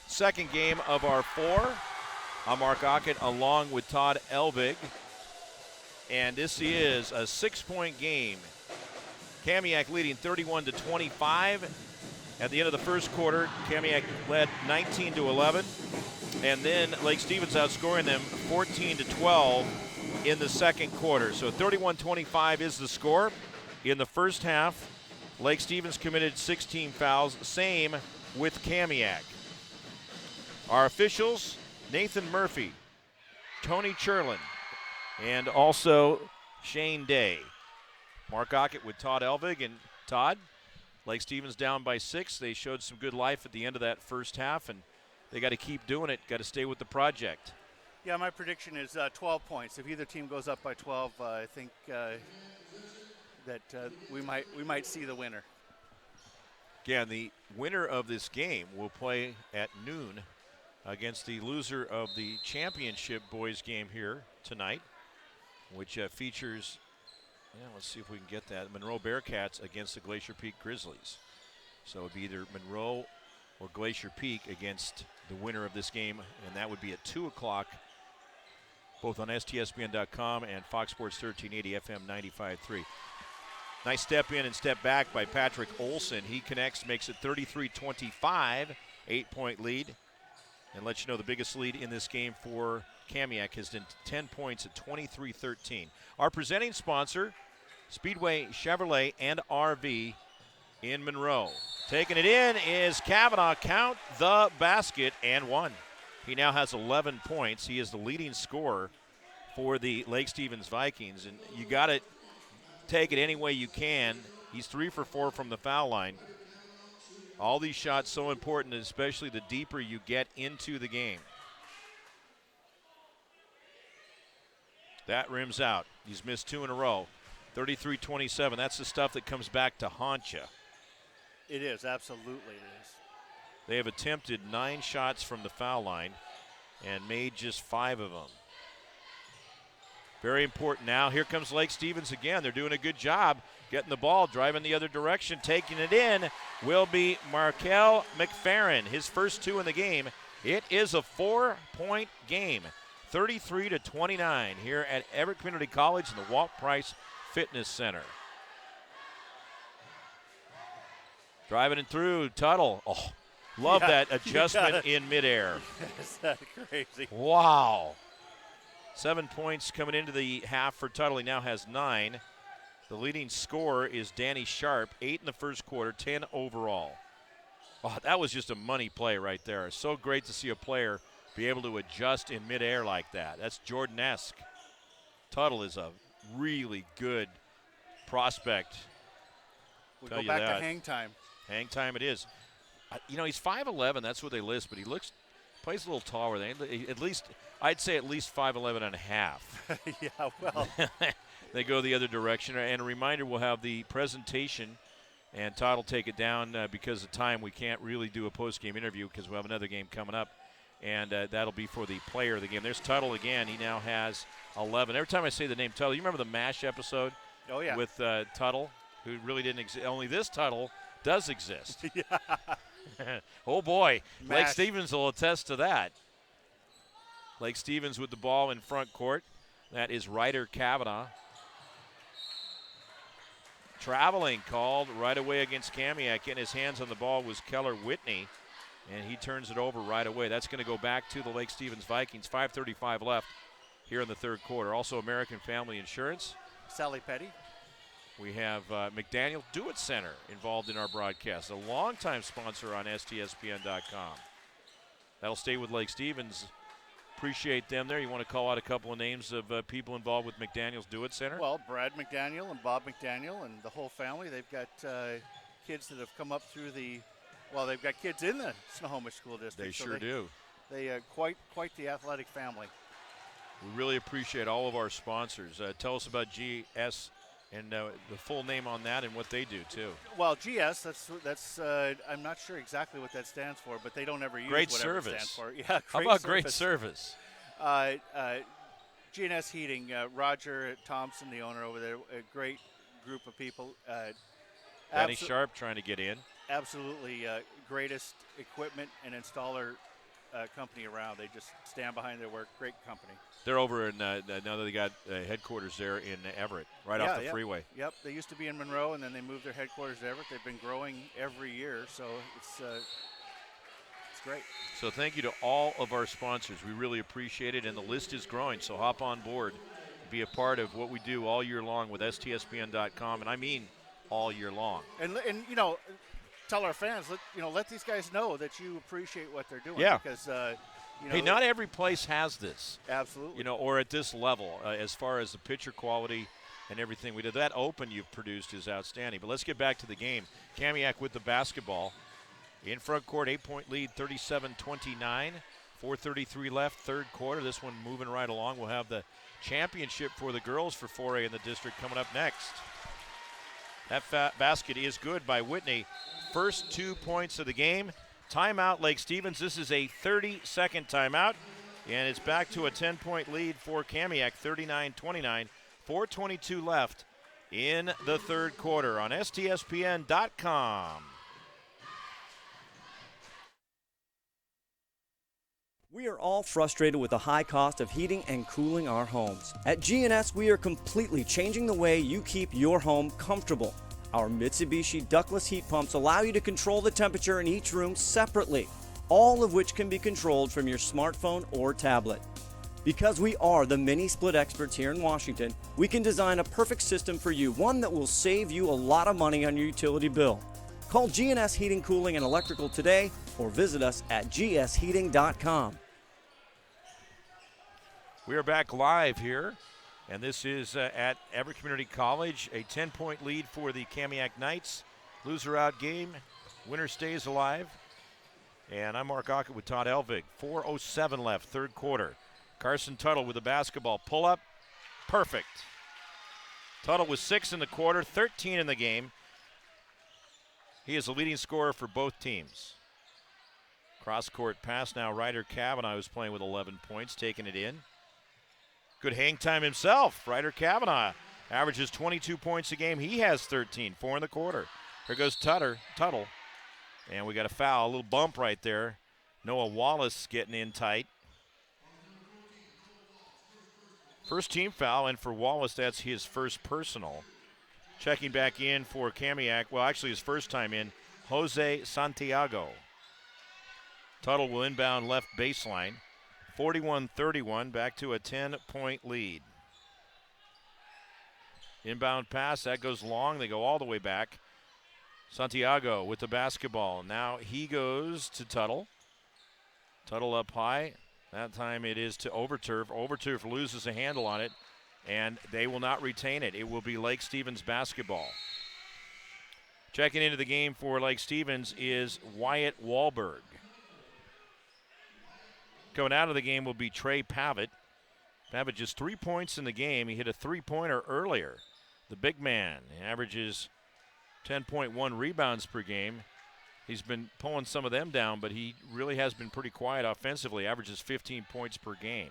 Second game of our 4. I'm Mark Aucutt along with Todd Elvig. And this is a 6-point game. Kamiak leading 31-25. At the end of the first quarter, Kamiak led 19-11. And then Lake Stevens outscoring them 14-12 in the second quarter. So 31-25 is the score. In the first half, Lake Stevens committed 16 fouls. Same with Kamiak. Our officials, Nathan Murphy, Tony Cherlin, and also Shane Day. Mark Aucutt with Todd Elvig. And Todd, Lake Stevens down by 6. They showed some good life at the end of that first half, and they got to keep doing it. Got to stay with the project. Yeah, my prediction is 12 points. If either team goes up by 12, I think that we might see the winner. Again, the winner of this game will play at noon against the loser of the championship boys game here tonight, which features, let's see if we can get that, Monroe Bearcats against the Glacier Peak Grizzlies. So it would be either Monroe or Glacier Peak against the winner of this game, and that would be at 2 o'clock, both on STSPN.com and Fox Sports 1380 FM 95.3. Nice step in and step back by Patrick Olson. He connects, makes it 33-25, 8-point lead. And let you know the biggest lead in this game for Kamiak has been 10 points at 23-13. Our presenting sponsor, Speedway Chevrolet and RV in Monroe. Taking it in is Kavanaugh. Count the basket and 1. He now has 11 points. He is the leading scorer for the Lake Stevens Vikings. And you got to take it any way you can. He's 3 for 4 from the foul line. All these shots so important, especially the deeper you get into the game. That rims out. He's missed 2 in a row. 33-27. That's the stuff that comes back to haunt you. It is, absolutely it is. They have attempted 9 shots from the foul line and made just 5 of them. Very important now. Here comes Lake Stevens again. They're doing a good job getting the ball, driving the other direction. Taking it in will be Markel McFerrin, his first 2 in the game. It is a 4-point game, 33-29 here at Everett Community College in the Walt Price Fitness Center. Driving it through, Tuttle. Oh, love that adjustment in midair. Is that crazy? Wow. 7 points coming into the half for Tuttle. He now has 9. The leading scorer is Danny Sharp, 8 in the first quarter, 10 overall. Oh, that was just a money play right there. So great to see a player be able to adjust in midair like that. That's Jordan-esque. Tuttle is a really good prospect. We go back to hang time. Hang time it is. He's 5'11", that's what they list, but he plays a little taller. At least, I'd say at least 5'11 and a half. Yeah, well. They go the other direction. And a reminder, we'll have the presentation, and Todd will take it down because of time. We can't really do a post-game interview because we'll have another game coming up, and that'll be for the player of the game. There's Tuttle again. He now has 11. Every time I say the name Tuttle, you remember the MASH episode? Oh, yeah. With Tuttle, who really didn't exist. Only this Tuttle does exist. Yeah. Oh, boy. MASH. Lake Stevens will attest to that. Lake Stevens with the ball in front court. That is Ryder Kavanaugh. Traveling called right away against Kamiak. Getting his hands on the ball was Keller Whitney, and he turns it over right away. That's going to go back to the Lake Stevens Vikings. 5:35 left here in the third quarter. Also American Family Insurance. Sally Petty. We have McDaniel Do-It Center involved in our broadcast, a longtime sponsor on STSPN.com. That'll stay with Lake Stevens. Appreciate them there. You want to call out a couple of names of people involved with McDaniel's Do-It Center? Well, Brad McDaniel and Bob McDaniel and the whole family. They've got kids that have come up through they've got kids in the Snohomish School District. They sure do. They are quite the athletic family. We really appreciate all of our sponsors. Tell us about GS and the full name on that and what they do, too. Well, GS, that's I'm not sure exactly what that stands for, but they don't ever use great whatever service. it stands for. Yeah, How about great service? GNS Heating, Roger Thompson, the owner over there, a great group of people. Danny Sharp trying to get in. Absolutely greatest equipment and installer company around. They just stand behind their work. Great company. They're over in, now that they got headquarters there in Everett, right off the freeway. Yep, they used to be in Monroe, and then they moved their headquarters to Everett. They've been growing every year, so it's great. So thank you to all of our sponsors. We really appreciate it, and the list is growing, so hop on board. Be a part of what we do all year long with STSPN.com, and I mean all year long. And tell our fans, let these guys know that you appreciate what they're doing. Yeah. Because, hey, not every place has this. Absolutely. Or at this level, as far as the pitcher quality and everything we did. That open you've produced is outstanding. But let's get back to the game. Kamiak with the basketball. In front court, 8-point lead, 37-29. 4:33 left, third quarter. This one moving right along. We'll have the championship for the girls for 4A in the district coming up next. That basket is good by Whitney. First 2 points of the game. Timeout, Lake Stevens. This is a 30-second timeout, and it's back to a 10-point lead for Kamiak, 39-29. 4:22 left in the third quarter on STSPN.com. We are all frustrated with the high cost of heating and cooling our homes. At GNS, we are completely changing the way you keep your home comfortable. Our Mitsubishi ductless heat pumps allow you to control the temperature in each room separately, all of which can be controlled from your smartphone or tablet. Because we are the mini split experts here in Washington, we can design a perfect system for you, one that will save you a lot of money on your utility bill. Call GNS Heating, Cooling, and Electrical today or visit us at gsheating.com. We are back live here, and this is at Everett Community College. A 10-point lead for the Kamiak Knights. Loser out game. Winner stays alive. And I'm Mark Aucutt with Todd Elvig. 4:07 left, third quarter. Carson Tuttle with the basketball. Pull up. Perfect. Tuttle was 6 in the quarter, 13 in the game. He is the leading scorer for both teams. Cross-court pass now. Ryder Kavanaugh, who's playing with 11 points, taking it in. Good hang time himself. Ryder Kavanaugh averages 22 points a game. He has 13, 4 in the quarter. Here goes Tuttle. And we got a foul, a little bump right there. Noah Wallace getting in tight. First team foul, and for Wallace, that's his first personal. Checking back in for Kamiak, well, actually his first time in, Jose Santiago. Tuttle will inbound left baseline. 41-31, back to a 10-point lead. Inbound pass, that goes long. They go all the way back. Santiago with the basketball. Now he goes to Tuttle. Tuttle up high. That time it is to Overturf. Overturf loses a handle on it, and they will not retain it. It will be Lake Stevens basketball. Checking into the game for Lake Stevens is Wyatt Wahlberg. Going out of the game will be Trey Pavitt. Pavitt just 3 points in the game. He hit a three-pointer earlier. The big man averages 10.1 rebounds per game. He's been pulling some of them down, but he really has been pretty quiet offensively, averages 15 points per game.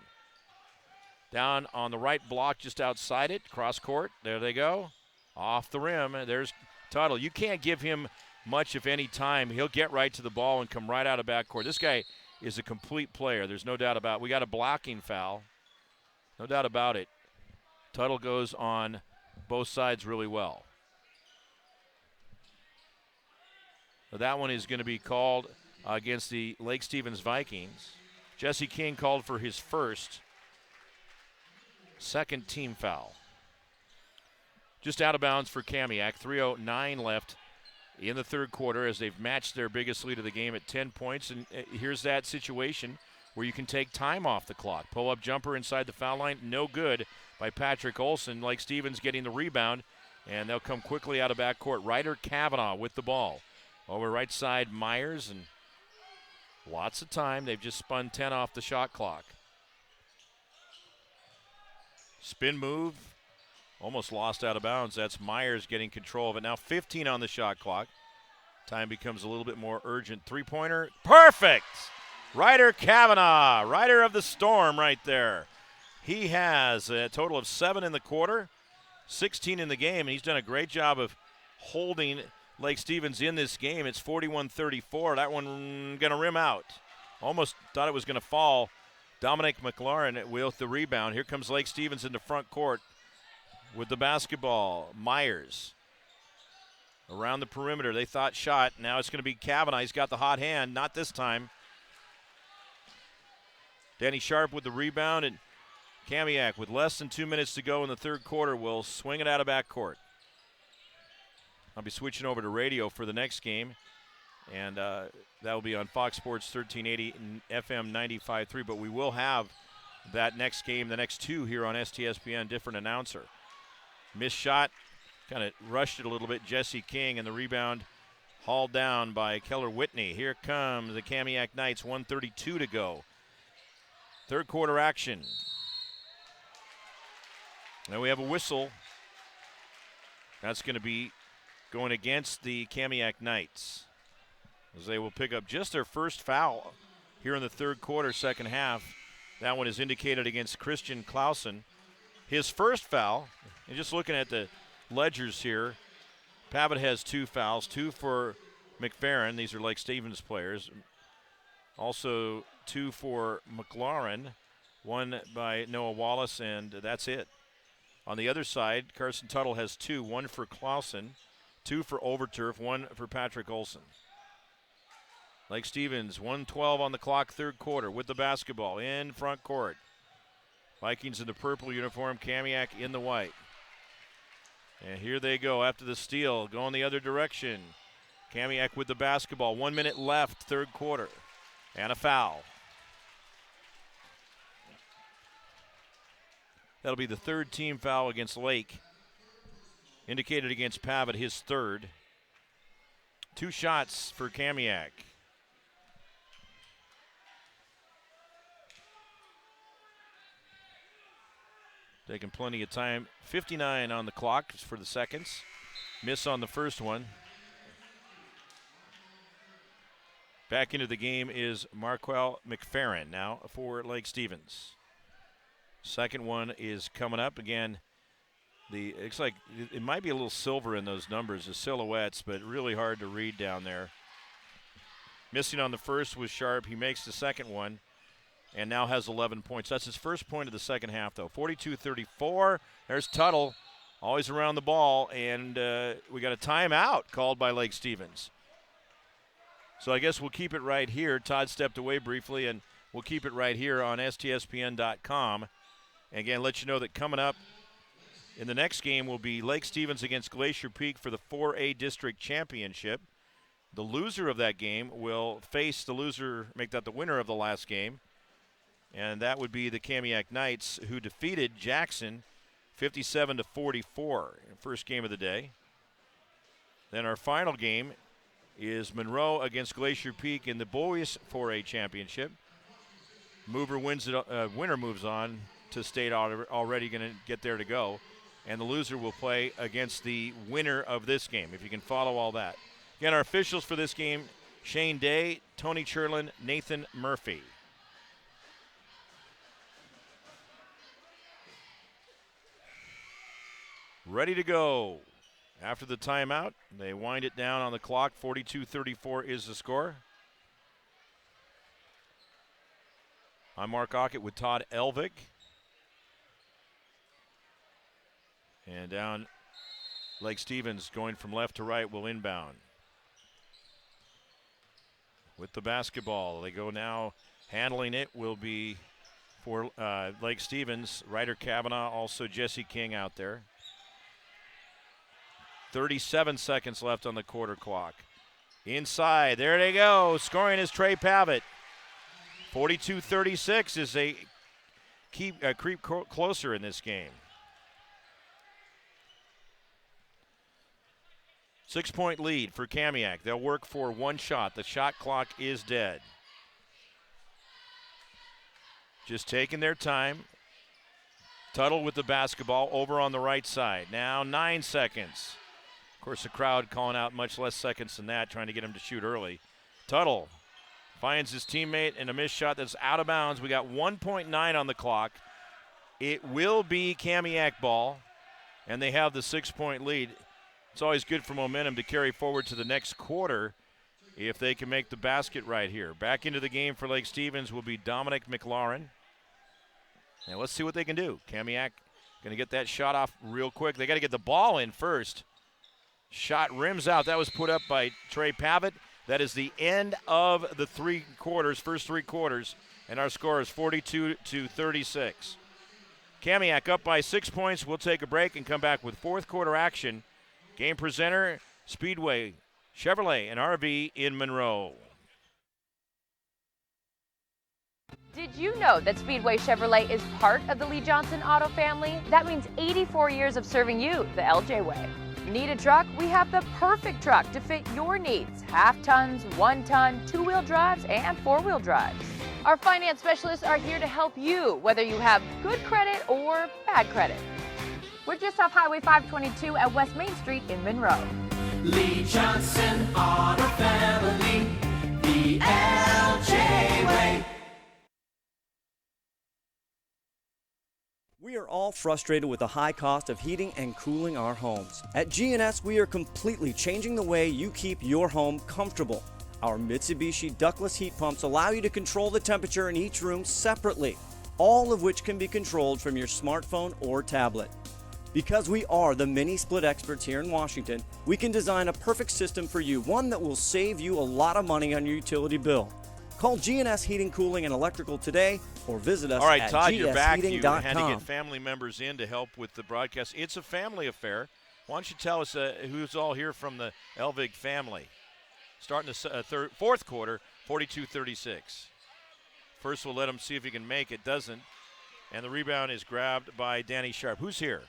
Down on the right block just outside it, cross court. There they go. Off the rim. There's Tuttle. You can't give him much, if any, time. He'll get right to the ball and come right out of backcourt. This guy is a complete player. There's no doubt about it. We got a blocking foul. No doubt about it. Tuttle goes on both sides really well. So that one is going to be called against the Lake Stevens Vikings. Jesse King called for his second team foul. Just out of bounds for Kamiak. 3:09 left in the third quarter as they've matched their biggest lead of the game at 10 points. And here's that situation where you can take time off the clock. Pull-up jumper inside the foul line, no good by Patrick Olson. Lake Stevens getting the rebound, and they'll come quickly out of backcourt. Ryder Kavanaugh with the ball. Over right side, Myers, and lots of time. They've just spun 10 off the shot clock. Spin move, almost lost out of bounds. That's Myers getting control of it. Now 15 on the shot clock. Time becomes a little bit more urgent. Three-pointer, perfect! Ryder Kavanaugh, Ryder of the Storm right there. He has a total of 7 in the quarter. 16 in the game, and he's done a great job of holding Lake Stevens in this game. It's 41-34. That one going to rim out. Almost thought it was going to fall. Dominic McLaurin with the rebound. Here comes Lake Stevens into front court with the basketball. Myers around the perimeter. They thought shot. Now it's going to be Kavanaugh. He's got the hot hand. Not this time. Danny Sharp with the rebound, and Kamiak with less than 2 minutes to go in the third quarter will swing it out of backcourt. I'll be switching over to radio for the next game, and that will be on Fox Sports 1380 and FM 95.3, but we will have that next game, the next two here on STSPN, different announcer. Missed shot, kind of rushed it a little bit, Jesse King, and the rebound hauled down by Keller Whitney. Here comes the Kamiak Knights, 1:32 to go. Third quarter action. Now we have a whistle. That's going to be going against the Kamiak Knights, as they will pick up just their first foul here in the third quarter, second half. That one is indicated against Christian Clausen. His first foul, and just looking at the ledgers here, Pavitt has 2 fouls, 2 for McFerrin. These are Lake Stevens players. Also 2 for McLaurin, 1 by Noah Wallace, and that's it. On the other side, Carson Tuttle has 2, 1 for Clausen, 2 for Overturf, 1 for Patrick Olson. Lake Stevens, 1:12 on the clock, third quarter, with the basketball in front court. Vikings in the purple uniform, Kamiak in the white. And here they go after the steal, going the other direction. Kamiak with the basketball, 1 minute left, third quarter, and a foul. That'll be the third team foul against Lake. Indicated against Pavitt, his third. 2 shots for Kamiak. Taking plenty of time. 59 on the clock for the seconds. Miss on the first one. Back into the game is Marquel McFerrin now for Lake Stevens. Second one is coming up again. It's like it might be a little silver in those numbers, the silhouettes, but really hard to read down there. Missing on the first was Sharp. He makes the second one and now has 11 points. That's his first point of the second half, though. 42-34. There's Tuttle, always around the ball, and we got a timeout called by Lake Stevens. So I guess we'll keep it right here. Todd stepped away briefly, and we'll keep it right here on STSPN.com. And again, let you know that coming up in the next game will be Lake Stevens against Glacier Peak for the 4A District Championship. The loser of that game will face the loser, make that the winner of the last game. And that would be the Kamiak Knights, who defeated Jackson 57-44 in the first game of the day. Then our final game is Monroe against Glacier Peak in the Boys 4A Championship. Winner moves on to state, already going to get there to go. And the loser will play against the winner of this game, if you can follow all that. Again, our officials for this game, Shane Day, Tony Cherlin, Nathan Murphy. Ready to go. After the timeout, they wind it down on the clock. 42-34 is the score. I'm Mark Aucutt with Todd Elvik. And down Lake Stevens, going from left to right, will inbound. With the basketball, they go now. Handling it will be for Lake Stevens. Ryder Kavanaugh, also Jesse King out there. 37 seconds left on the quarter clock. Inside, there they go. Scoring is Trey Pavitt. 42-36 as they creep closer in this game. 6-point lead for Kamiak. They'll work for 1 shot. The shot clock is dead. Just taking their time. Tuttle with the basketball over on the right side. Now 9 seconds. Of course, the crowd calling out much less seconds than that, trying to get him to shoot early. Tuttle finds his teammate in a missed shot that's out of bounds. We got 1.9 on the clock. It will be Kamiak ball. and they have the 6-point lead. It's always good for momentum to carry forward to the next quarter if they can make the basket right here. Back into the game for Lake Stevens will be Dominic McLaurin. Now let's see what they can do. Kamiak going to get that shot off real quick. They got to get the ball in first. Shot rims out. That was put up by Trey Pavitt. That is the end of the first 3 quarters, and our score is 42-36. Kamiak up by 6 points. We'll take a break and come back with fourth quarter action. Game presenter, Speedway Chevrolet and RV in Monroe. Did you know that Speedway Chevrolet is part of the Lee Johnson Auto family? That means 84 years of serving you the LJ way. Need a truck? We have the perfect truck to fit your needs. Half tons, 1 ton, 2-wheel drives, and 4-wheel drives. Our finance specialists are here to help you, whether you have good credit or bad credit. We're just off Highway 522 at West Main Street in Monroe. Lee Johnson Auto Family, the LJ way. We are all frustrated with the high cost of heating and cooling our homes. At GNS, we are completely changing the way you keep your home comfortable. Our Mitsubishi ductless heat pumps allow you to control the temperature in each room separately, all of which can be controlled from your smartphone or tablet. Because we are the mini-split experts here in Washington, we can design a perfect system for you, one that will save you a lot of money on your utility bill. Call GNS Heating, Cooling, and Electrical today or visit us all right, at Todd, you're back. You gsheating.com. had to get family members in to help with the broadcast. It's a family affair. Why don't you tell us who's all here from the Elvig family? Starting the fourth quarter, 42-36. First, we'll let him see if he can make it. Doesn't. And the rebound is grabbed by Danny Sharp. Who's here?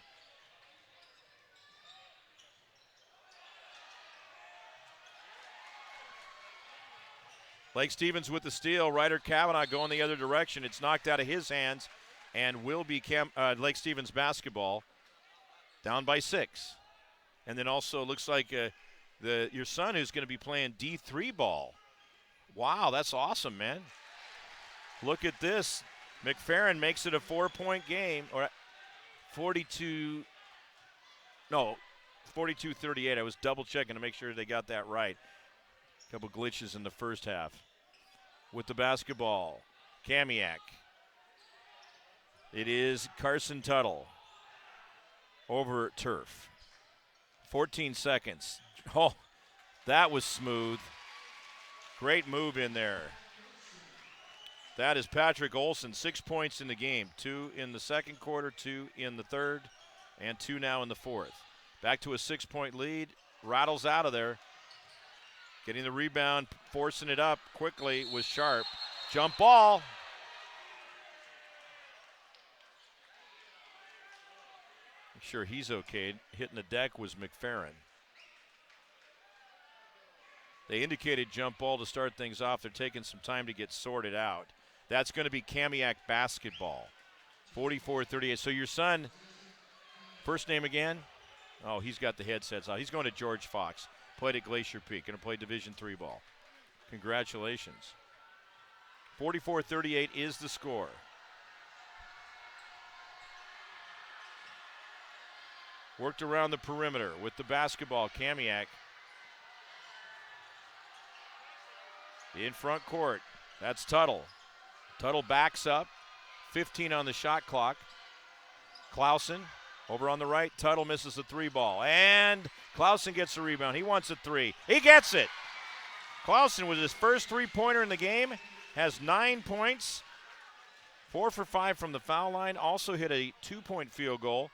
Lake Stevens with the steal. Ryder Kavanaugh going the other direction. It's knocked out of his hands and will be Lake Stevens basketball. Down by 6. And then also looks like your son who's going to be playing D3 ball. Wow, that's awesome, man. Look at this. McFerrin makes it a 4-point game. Or 42-38. I was double checking to make sure they got that right. A couple glitches in the first half. With the basketball, Kamiak. It is Carson Tuttle over turf. 14 seconds. Oh, that was smooth. Great move in there. That is Patrick Olson, 6 points in the game. 2 in the second quarter, 2 in the third, and 2 now in the fourth. Back to a 6-point lead. Rattles out of there. Getting the rebound, forcing it up quickly was Sharp. Jump ball. Make sure he's okay. Hitting the deck was McFerrin. They indicated jump ball to start things off. They're taking some time to get sorted out. That's going to be Kamiak basketball. 44-38. So your son, first name again? Oh, he's got the headsets on. He's going to George Fox. Played at Glacier Peak. Going to play Division III ball. Congratulations. 44-38 is the score. Worked around the perimeter with the basketball. Kamiak in front court. That's Tuttle. Tuttle backs up. 15 on the shot clock. Clausen over on the right. Tuttle misses the 3 ball. And Clausen gets the rebound. He wants a 3. He gets it. Clausen with his first 3-pointer in the game. Has 9 points. 4 for 5 from the foul line. Also hit a 2-point field goal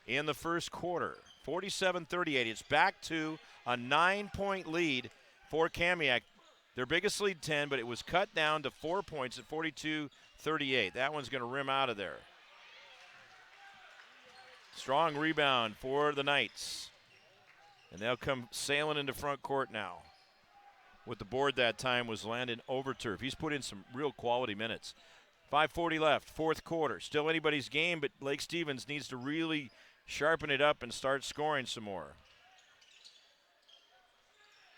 in the first quarter. 47-38. It's back to a 9-point lead for Kamiak. Their biggest lead 10, but it was cut down to 4 points at 42-38. That one's going to rim out of there. Strong rebound for the Knights. And they'll come sailing into front court now. With the board that time was Landon Overturf. He's put in some real quality minutes. 5:40 left, fourth quarter. Still anybody's game, but Lake Stevens needs to really sharpen it up and start scoring some more.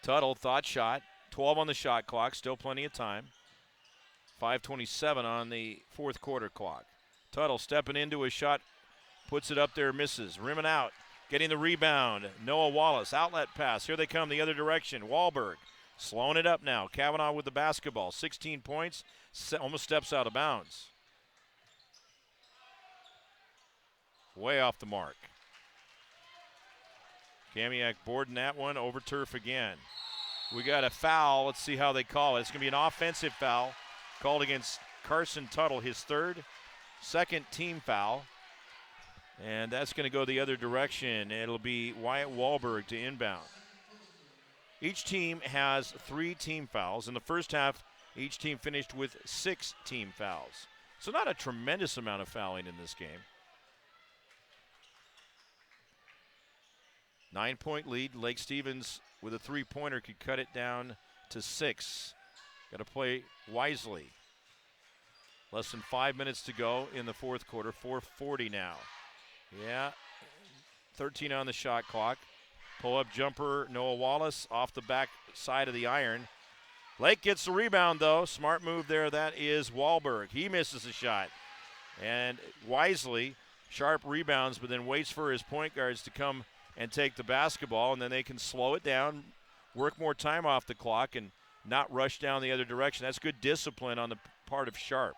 Tuttle, thought shot. 12 on the shot clock, still plenty of time. 5:27 on the fourth quarter clock. Tuttle stepping into his shot, puts it up there, misses. Rimming out. getting the rebound. Noah Wallace, outlet pass. Here they come the other direction. Wahlberg slowing it up now. Kavanaugh with the basketball. 16 points, almost steps out of bounds. Way off the mark. Kamiak boarding that one, over turf again. We got a foul. Let's see how they call it. It's going to be an offensive foul called against Carson Tuttle, his third, second team foul. And that's going to go the other direction. It'll be Wyatt Wahlberg to inbound. Each team has 3 team fouls. In the first half, each team finished with 6 team fouls. So not a tremendous amount of fouling in this game. 9-point lead. Lake Stevens with a 3-pointer could cut it down to 6. Got to play wisely. Less than 5 minutes to go in the fourth quarter. 4:40 now. Yeah, 13 on the shot clock. Pull-up jumper, Noah Wallace off the back side of the iron. Lake gets the rebound, though. Smart move there. That is Wahlberg. He misses a shot. And wisely, Sharp rebounds, but then waits for his point guards to come and take the basketball, and then they can slow it down, work more time off the clock, and not rush down the other direction. That's good discipline on the part of Sharp.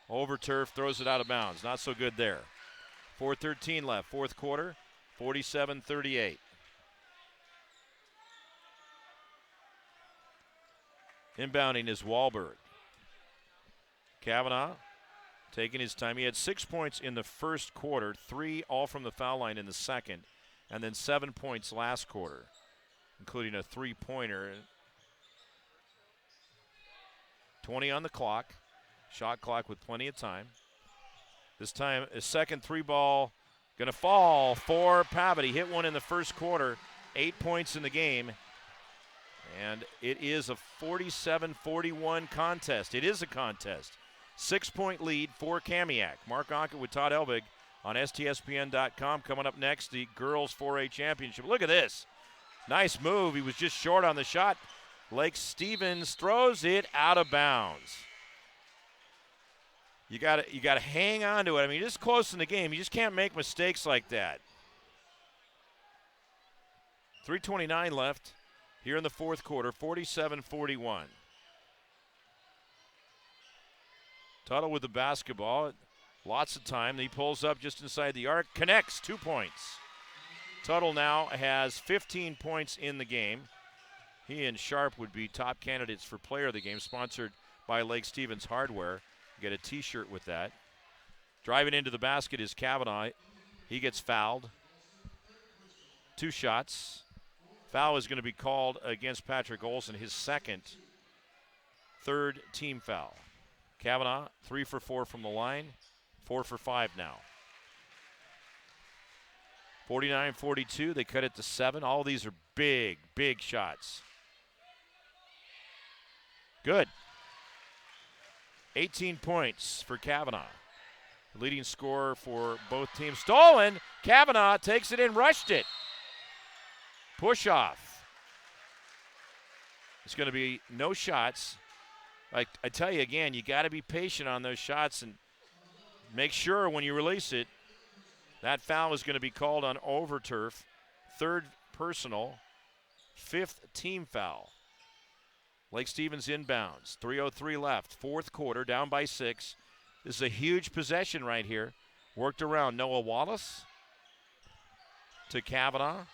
Over turf, throws it out of bounds. Not so good there. 4:13 left, fourth quarter, 47-38. Inbounding is Wahlberg. Kavanaugh taking his time. He had 6 points in the first quarter, 3 all from the foul line in the second, and then 7 points last quarter, including a 3-pointer. 20 on the clock, shot clock with plenty of time. This time, a second 3-ball going to fall for Pavitt. He hit one in the first quarter, 8 points in the game. And it is a 47-41 contest. It is a contest. 6-point lead for Kamiak. Mark Aucutt with Todd Elbig on STSPN.com. Coming up next, the girls 4A championship. Look at this. Nice move. He was just short on the shot. Lake Stevens throws it out of bounds. You got to hang on to it. I mean, this close in the game. You just can't make mistakes like that. 3:29 left here in the fourth quarter, 47-41. Tuttle with the basketball. Lots of time. He pulls up just inside the arc. Connects, 2 points. Tuttle now has 15 points in the game. He and Sharp would be top candidates for player of the game, sponsored by Lake Stevens Hardware. Get a T-shirt with that. Driving into the basket is Kavanaugh. He gets fouled. 2 shots. Foul is going to be called against Patrick Olson, his third team foul. Kavanaugh, 3 for 4 from the line, 4 for 5 now. 49-42, they cut it to 7. All these are big, big shots. Good. 18 points for Kavanaugh. Leading scorer for both teams. Stolen. Kavanaugh takes it in, rushed it. Push off. It's going to be no shots. Like I tell you again, you got to be patient on those shots and make sure when you release it, that foul is going to be called on over turf. 3rd personal, 5th team foul. Lake Stevens inbounds. 3:03 left. Fourth quarter, down by 6. This is a huge possession right here. Worked around Noah Wallace to Kavanaugh.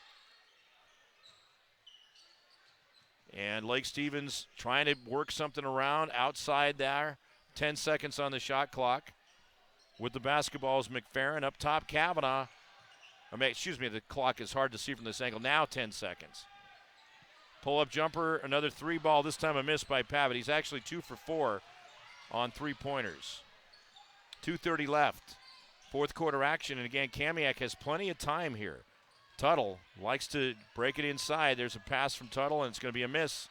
And Lake Stevens trying to work something around outside there. 10 seconds on the shot clock. With the basketball is McFerrin. Up top, Kavanaugh. The clock is hard to see from this angle. Now 10 seconds. Pull-up jumper, another 3-ball. This time a miss by Pavitt. He's actually 2 for 4 on 3-pointers. 2:30 left. Fourth quarter action. And again, Kamiak has plenty of time here. Tuttle likes to break it inside. There's a pass from Tuttle, and it's going to be a miss.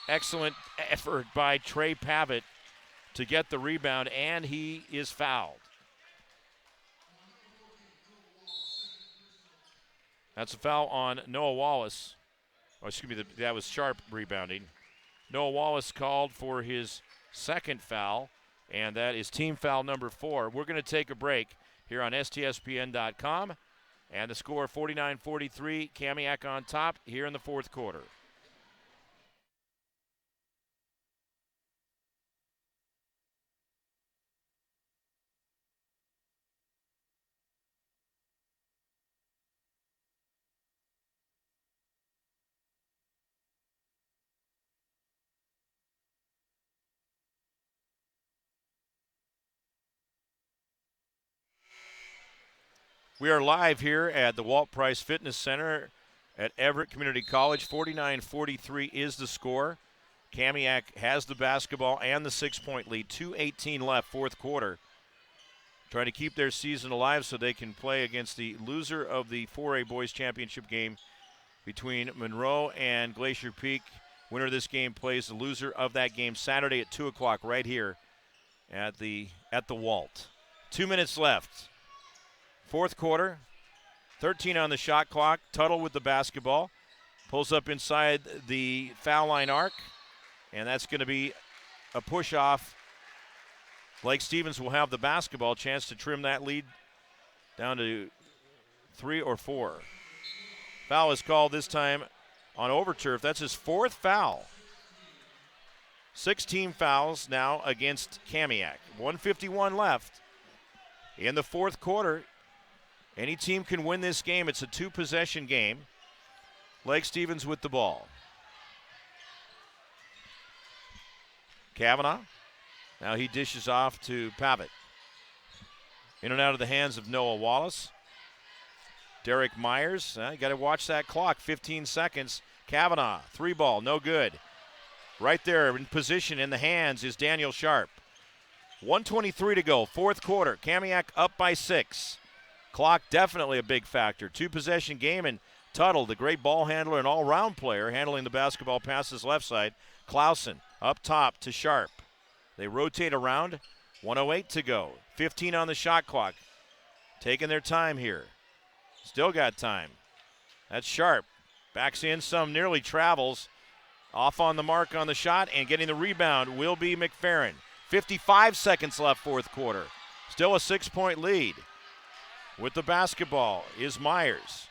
Excellent effort by Trey Pavitt to get the rebound, and he is fouled. That's a foul on Noah Wallace. That was Sharp rebounding. Noah Wallace called for his second foul, and that is team foul number 4. We're going to take a break here on STSPN.com. And the score 49-43, Kamiak on top here in the fourth quarter. We are live here at the Walt Price Fitness Center at Everett Community College. 49-43 is the score. Kamiak has the basketball and the 6-point lead. 2:18 left, fourth quarter. Trying to keep their season alive so they can play against the loser of the 4A Boys Championship game between Monroe and Glacier Peak. Winner of this game plays the loser of that game Saturday at 2 o'clock right here at the Walt. 2 minutes left. Fourth quarter, 13 on the shot clock. Tuttle with the basketball. Pulls up inside the foul line arc, and that's going to be a push-off. Lake Stevens will have the basketball, chance to trim that lead down to 3 or 4. Foul is called this time on overturf. That's his fourth foul. 16 fouls now against Kamiak. 1:51 left in the fourth quarter. Any team can win this game. It's a two-possession game. Lake Stevens with the ball. Kavanaugh. Now he dishes off to Pavitt. In and out of the hands of Noah Wallace. Derek Myers. You got to watch that clock. 15 seconds. Kavanaugh, 3-ball, no good. Right there in position in the hands is Daniel Sharp. 1:23 to go, fourth quarter. Kamiak up by 6. Clock definitely a big factor. Two-possession game, and Tuttle, the great ball handler and all-round player, handling the basketball past his left side. Clausen up top to Sharp. They rotate around. 1:08 to go. 15 on the shot clock. Taking their time here. Still got time. That's Sharp. Backs in some, nearly travels. Off on the mark on the shot, and getting the rebound will be McFerrin. 55 seconds left, fourth quarter. Still a 6-point lead. With the basketball is Myers.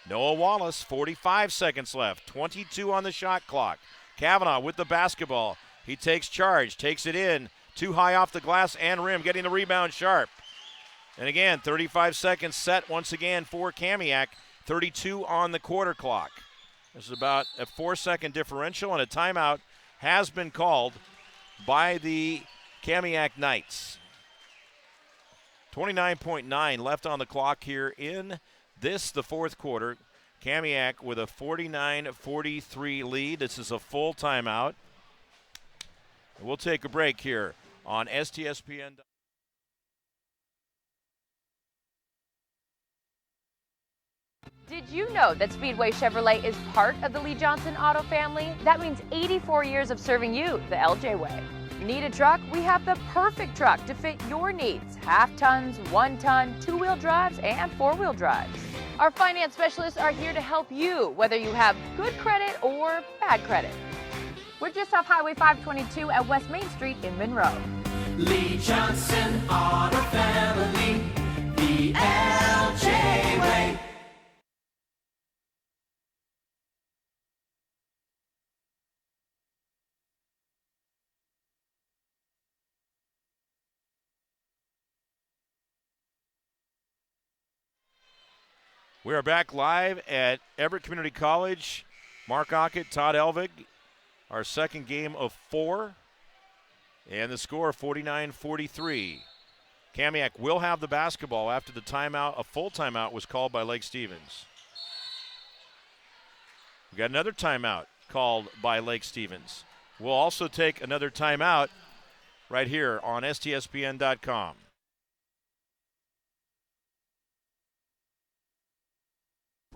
Noah Wallace, 45 seconds left. 22 on the shot clock. Kavanaugh with the basketball. He takes charge, takes it in. Too high off the glass and rim, getting the rebound. Sharp. And again, 35 seconds set once again for Kamiak. 32 on the quarter clock. This is about a 4-second differential, and a timeout has been called by the Kamiak Knights. 29.9 left on the clock here in the fourth quarter. Kamiak with a 49-43 lead. This is a full timeout. We'll take a break here on STSPN. Did you know that Speedway Chevrolet is part of the Lee Johnson Auto family? That means 84 years of serving you the LJ way. Need a truck? We have the perfect truck to fit your needs. Half tons, 1 ton, 2-wheel drives, and 4-wheel drives. Our finance specialists are here to help you, whether you have good credit or bad credit. We're just off Highway 522 at West Main Street in Monroe. Lee Johnson Auto Family, the LJ way. We are back live at Everett Community College. Mark Aucutt, Todd Elvig, our second game of 4. And the score 49-43. Kamiak will have the basketball after the timeout. A full timeout was called by Lake Stevens. We got another timeout called by Lake Stevens. We'll also take another timeout right here on STSPN.com.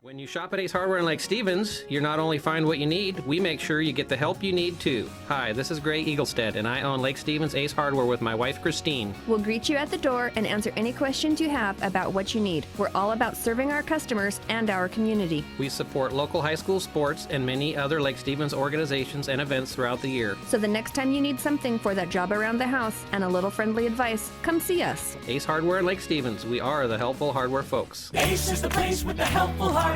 When you shop at Ace Hardware in Lake Stevens, you not only find what you need, we make sure you get the help you need too. Hi, this is Gray Eaglestead, and I own Lake Stevens Ace Hardware with my wife, Christine. We'll greet you at the door and answer any questions you have about what you need. We're all about serving our customers and our community. We support local high school sports and many other Lake Stevens organizations and events throughout the year. So the next time you need something for that job around the house and a little friendly advice, come see us. Ace Hardware in Lake Stevens, we are the helpful hardware folks. Ace is the place with the helpful hardware, folks.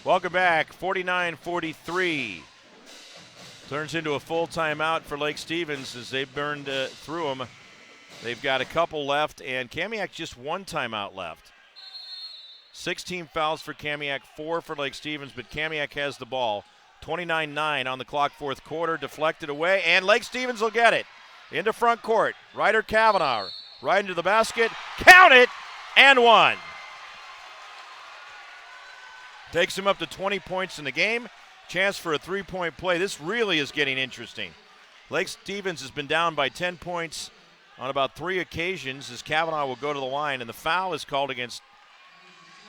Welcome back. 49-43. Turns into a full timeout for Lake Stevens as they've burned through them. They've got a couple left, and Kamiak just one timeout left. 16 fouls for Kamiak, 4 for Lake Stevens, but Kamiak has the ball. 29-9 on the clock, fourth quarter, deflected away, and Lake Stevens will get it. Into front court, Ryder Kavanaugh, right into the basket, count it, and one. Takes him up to 20 points in the game. Chance for a three-point play. This really is getting interesting. Lake Stevens has been down by 10 points on about 3 occasions as Kavanaugh will go to the line, and the foul is called against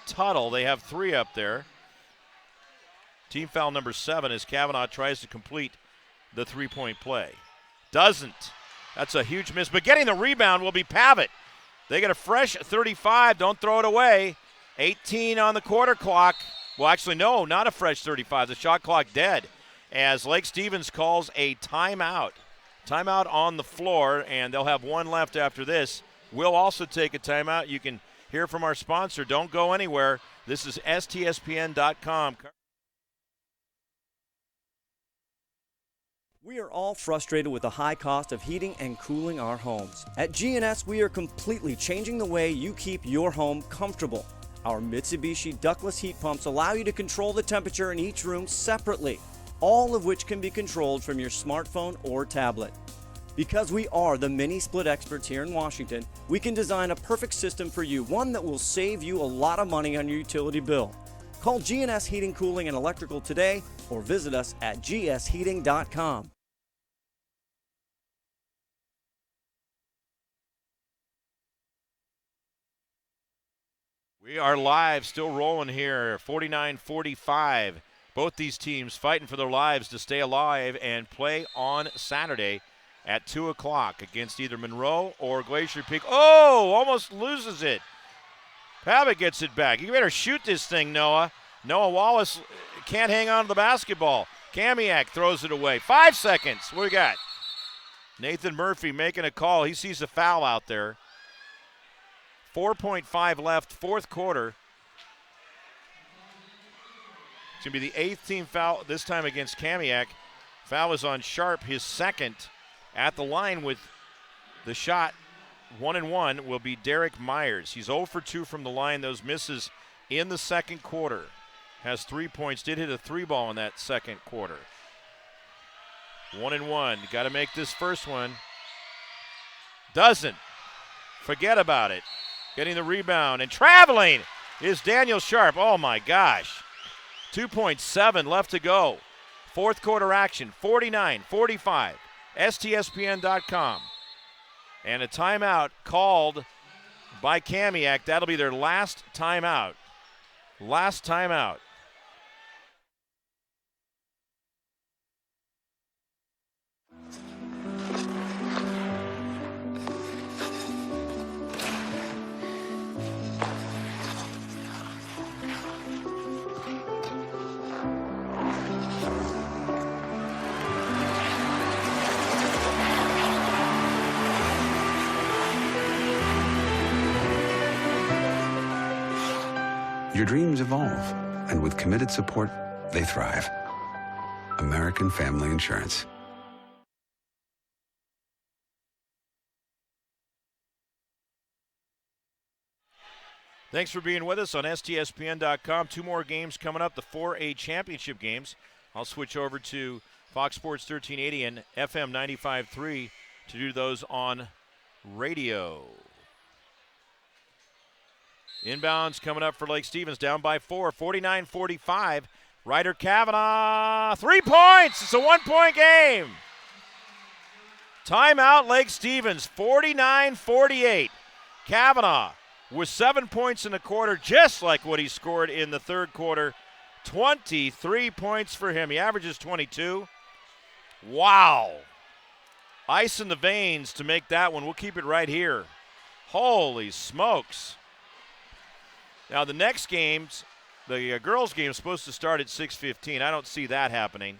Tuttle. They have 3 up there. Team foul number 7 as Kavanaugh tries to complete the three-point play. Doesn't. That's a huge miss, but getting the rebound will be Pavitt. They get a fresh 35. Don't throw it away. 18 on the quarter clock. Well, actually, no, not a fresh 35. The shot clock dead as Lake Stevens calls a timeout. Timeout on the floor, and they'll have one left after this. We'll also take a timeout. You can hear from our sponsor. Don't go anywhere. This is STSPN.com. We are all frustrated with the high cost of heating and cooling our homes. At GNS, we are completely changing the way you keep your home comfortable. Our Mitsubishi ductless heat pumps allow you to control the temperature in each room separately, all of which can be controlled from your smartphone or tablet. Because we are the mini split experts here in Washington, we can design a perfect system for you, one that will save you a lot of money on your utility bill. Call GNS Heating, Cooling, and Electrical today or visit us at gsheating.com. We are live, still rolling here, 49-45. Both these teams fighting for their lives to stay alive and play on Saturday at 2 o'clock against either Monroe or Glacier Peak. Oh, almost loses it. Pavitt gets it back. You better shoot this thing, Noah. Noah Wallace can't hang on to the basketball. Kamiak throws it away. 5 seconds. What do we got? Nathan Murphy making a call. He sees a foul out there. 4.5 left, fourth quarter. It's going to be the 8th team foul, this time against Kamiak. Foul is on Sharp, his second. At the line with the shot, 1-1, will be Derek Myers. He's 0 for 2 from the line. Those misses in the second quarter. Has 3 points, did hit a 3-ball in that second quarter. 1-1, got to make this first one. Doesn't. Forget about it. Getting the rebound and traveling is Daniel Sharp. Oh my gosh. 2.7 left to go. Fourth quarter action, 49-45. STSPN.com. And a timeout called by Kamiak. That'll be their last timeout. Last timeout. Your dreams evolve, and with committed support, they thrive. American Family Insurance. Thanks for being with us on STSPN.com. 2 more games coming up, the 4A championship games. I'll switch over to Fox Sports 1380 and FM 95.3 to do those on radio. Inbounds coming up for Lake Stevens, down by 4, 49-45. Ryder Kavanaugh, 3 points. It's a 1-point game. Timeout, Lake Stevens, 49-48. Kavanaugh with 7 points in the quarter, just like what he scored in the third quarter. 23 points for him. He averages 22. Wow. Ice in the veins to make that one. We'll keep it right here. Holy smokes. Now the next games, the girls' game is supposed to start at 6:15. I don't see that happening.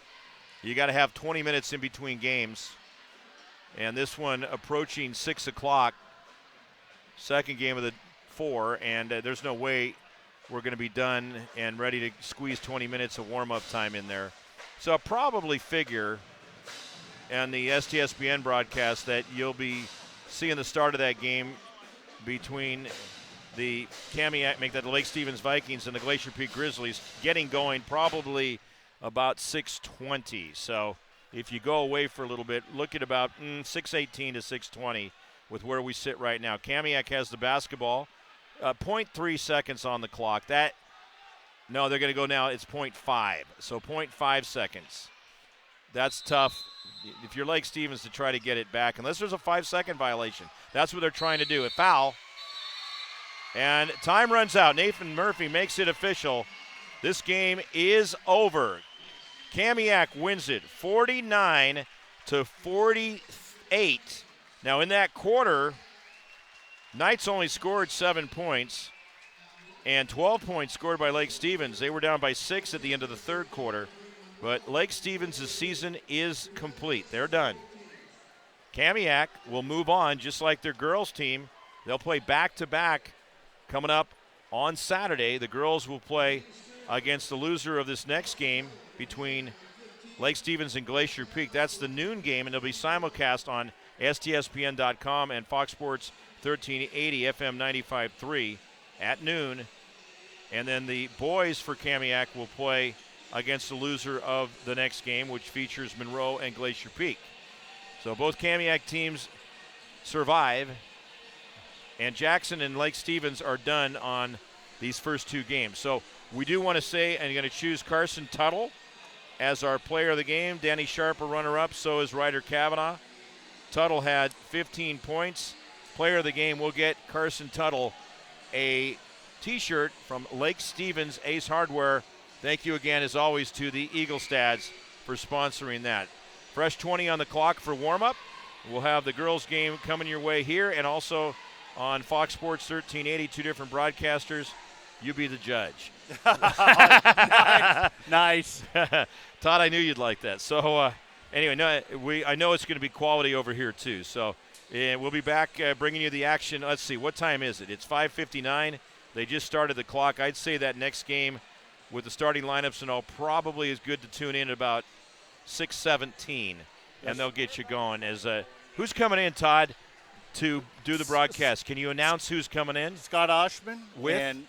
You got to have 20 minutes in between games. And this one approaching 6 o'clock, second game of the 4, and there's no way we're going to be done and ready to squeeze 20 minutes of warm-up time in there. So I'll probably figure on the STSPN broadcast that you'll be seeing the start of that game between the Kamiak, make that the Lake Stevens Vikings and the Glacier Peak Grizzlies, getting going probably about 6:20. So if you go away for a little bit, look at about 6:18 to 6:20 with where we sit right now. Kamiak has the basketball. 0.3 seconds on the clock. No, they're going to go now. It's 0.5. So 0.5 seconds. That's tough if you're Lake Stevens to try to get it back, unless there's a 5-second violation. That's what they're trying to do. A foul. And time runs out. Nathan Murphy makes it official. This game is over. Kamiak wins it 49 to 48. Now in that quarter, Knights only scored 7 points and 12 points scored by Lake Stevens. They were down by 6 at the end of the third quarter, but Lake Stevens' season is complete. They're done. Kamiak will move on just like their girls team. They'll play back-to-back coming up on Saturday. The girls will play against the loser of this next game between Lake Stevens and Glacier Peak. That's the noon game, and it'll be simulcast on STSPN.com and Fox Sports 1380 FM 95.3 at noon. And then the boys for Kamiak will play against the loser of the next game, which features Monroe and Glacier Peak. So both Kamiak teams survive, and Jackson and Lake Stevens are done on these first 2 games. So we do want to say, and you're going to choose Carson Tuttle as our player of the game. Danny Sharp, a runner-up. So is Ryder Kavanaugh. Tuttle had 15 points. Player of the game will get Carson Tuttle a T-shirt from Lake Stevens Ace Hardware. Thank you again, as always, to the Eagle Stads for sponsoring that. Fresh 20 on the clock for warm-up. We'll have the girls' game coming your way here, and also on Fox Sports 1380, 2 different broadcasters. You be the judge. Nice. Todd, I knew you'd like that. So anyway, I know it's going to be quality over here too. So we'll be back bringing you the action. Let's see, what time is it? It's 5:59. They just started the clock. I'd say that next game with the starting lineups and all probably is good to tune in at about 6:17, and they'll get you going. As who's coming in, Todd, to do the broadcast? Can you announce who's coming in? Scott Oshman with and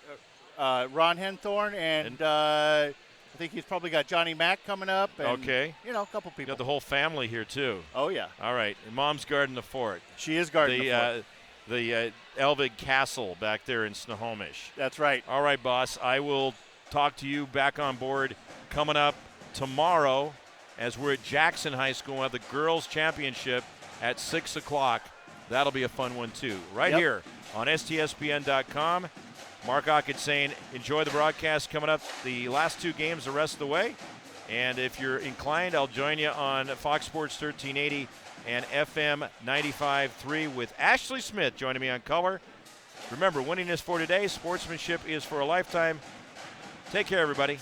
Ron Henthorn, and I think he's probably got Johnny Mack coming up. And, okay. You know, a couple people. You got the whole family here, too. Oh, yeah. All right. And Mom's guarding the fort. She is guarding the fort. The Elvig Castle back there in Snohomish. That's right. All right, boss. I will talk to you back on board coming up tomorrow as we're at Jackson High School. We'll have the girls' championship at 6 o'clock. That'll be a fun one, too. Right here on STSPN.com. Mark Aucutt saying, enjoy the broadcast coming up the last 2 games the rest of the way. And if you're inclined, I'll join you on Fox Sports 1380 and FM 95.3 with Ashley Smith joining me on color. Remember, winning is for today. Sportsmanship is for a lifetime. Take care, everybody.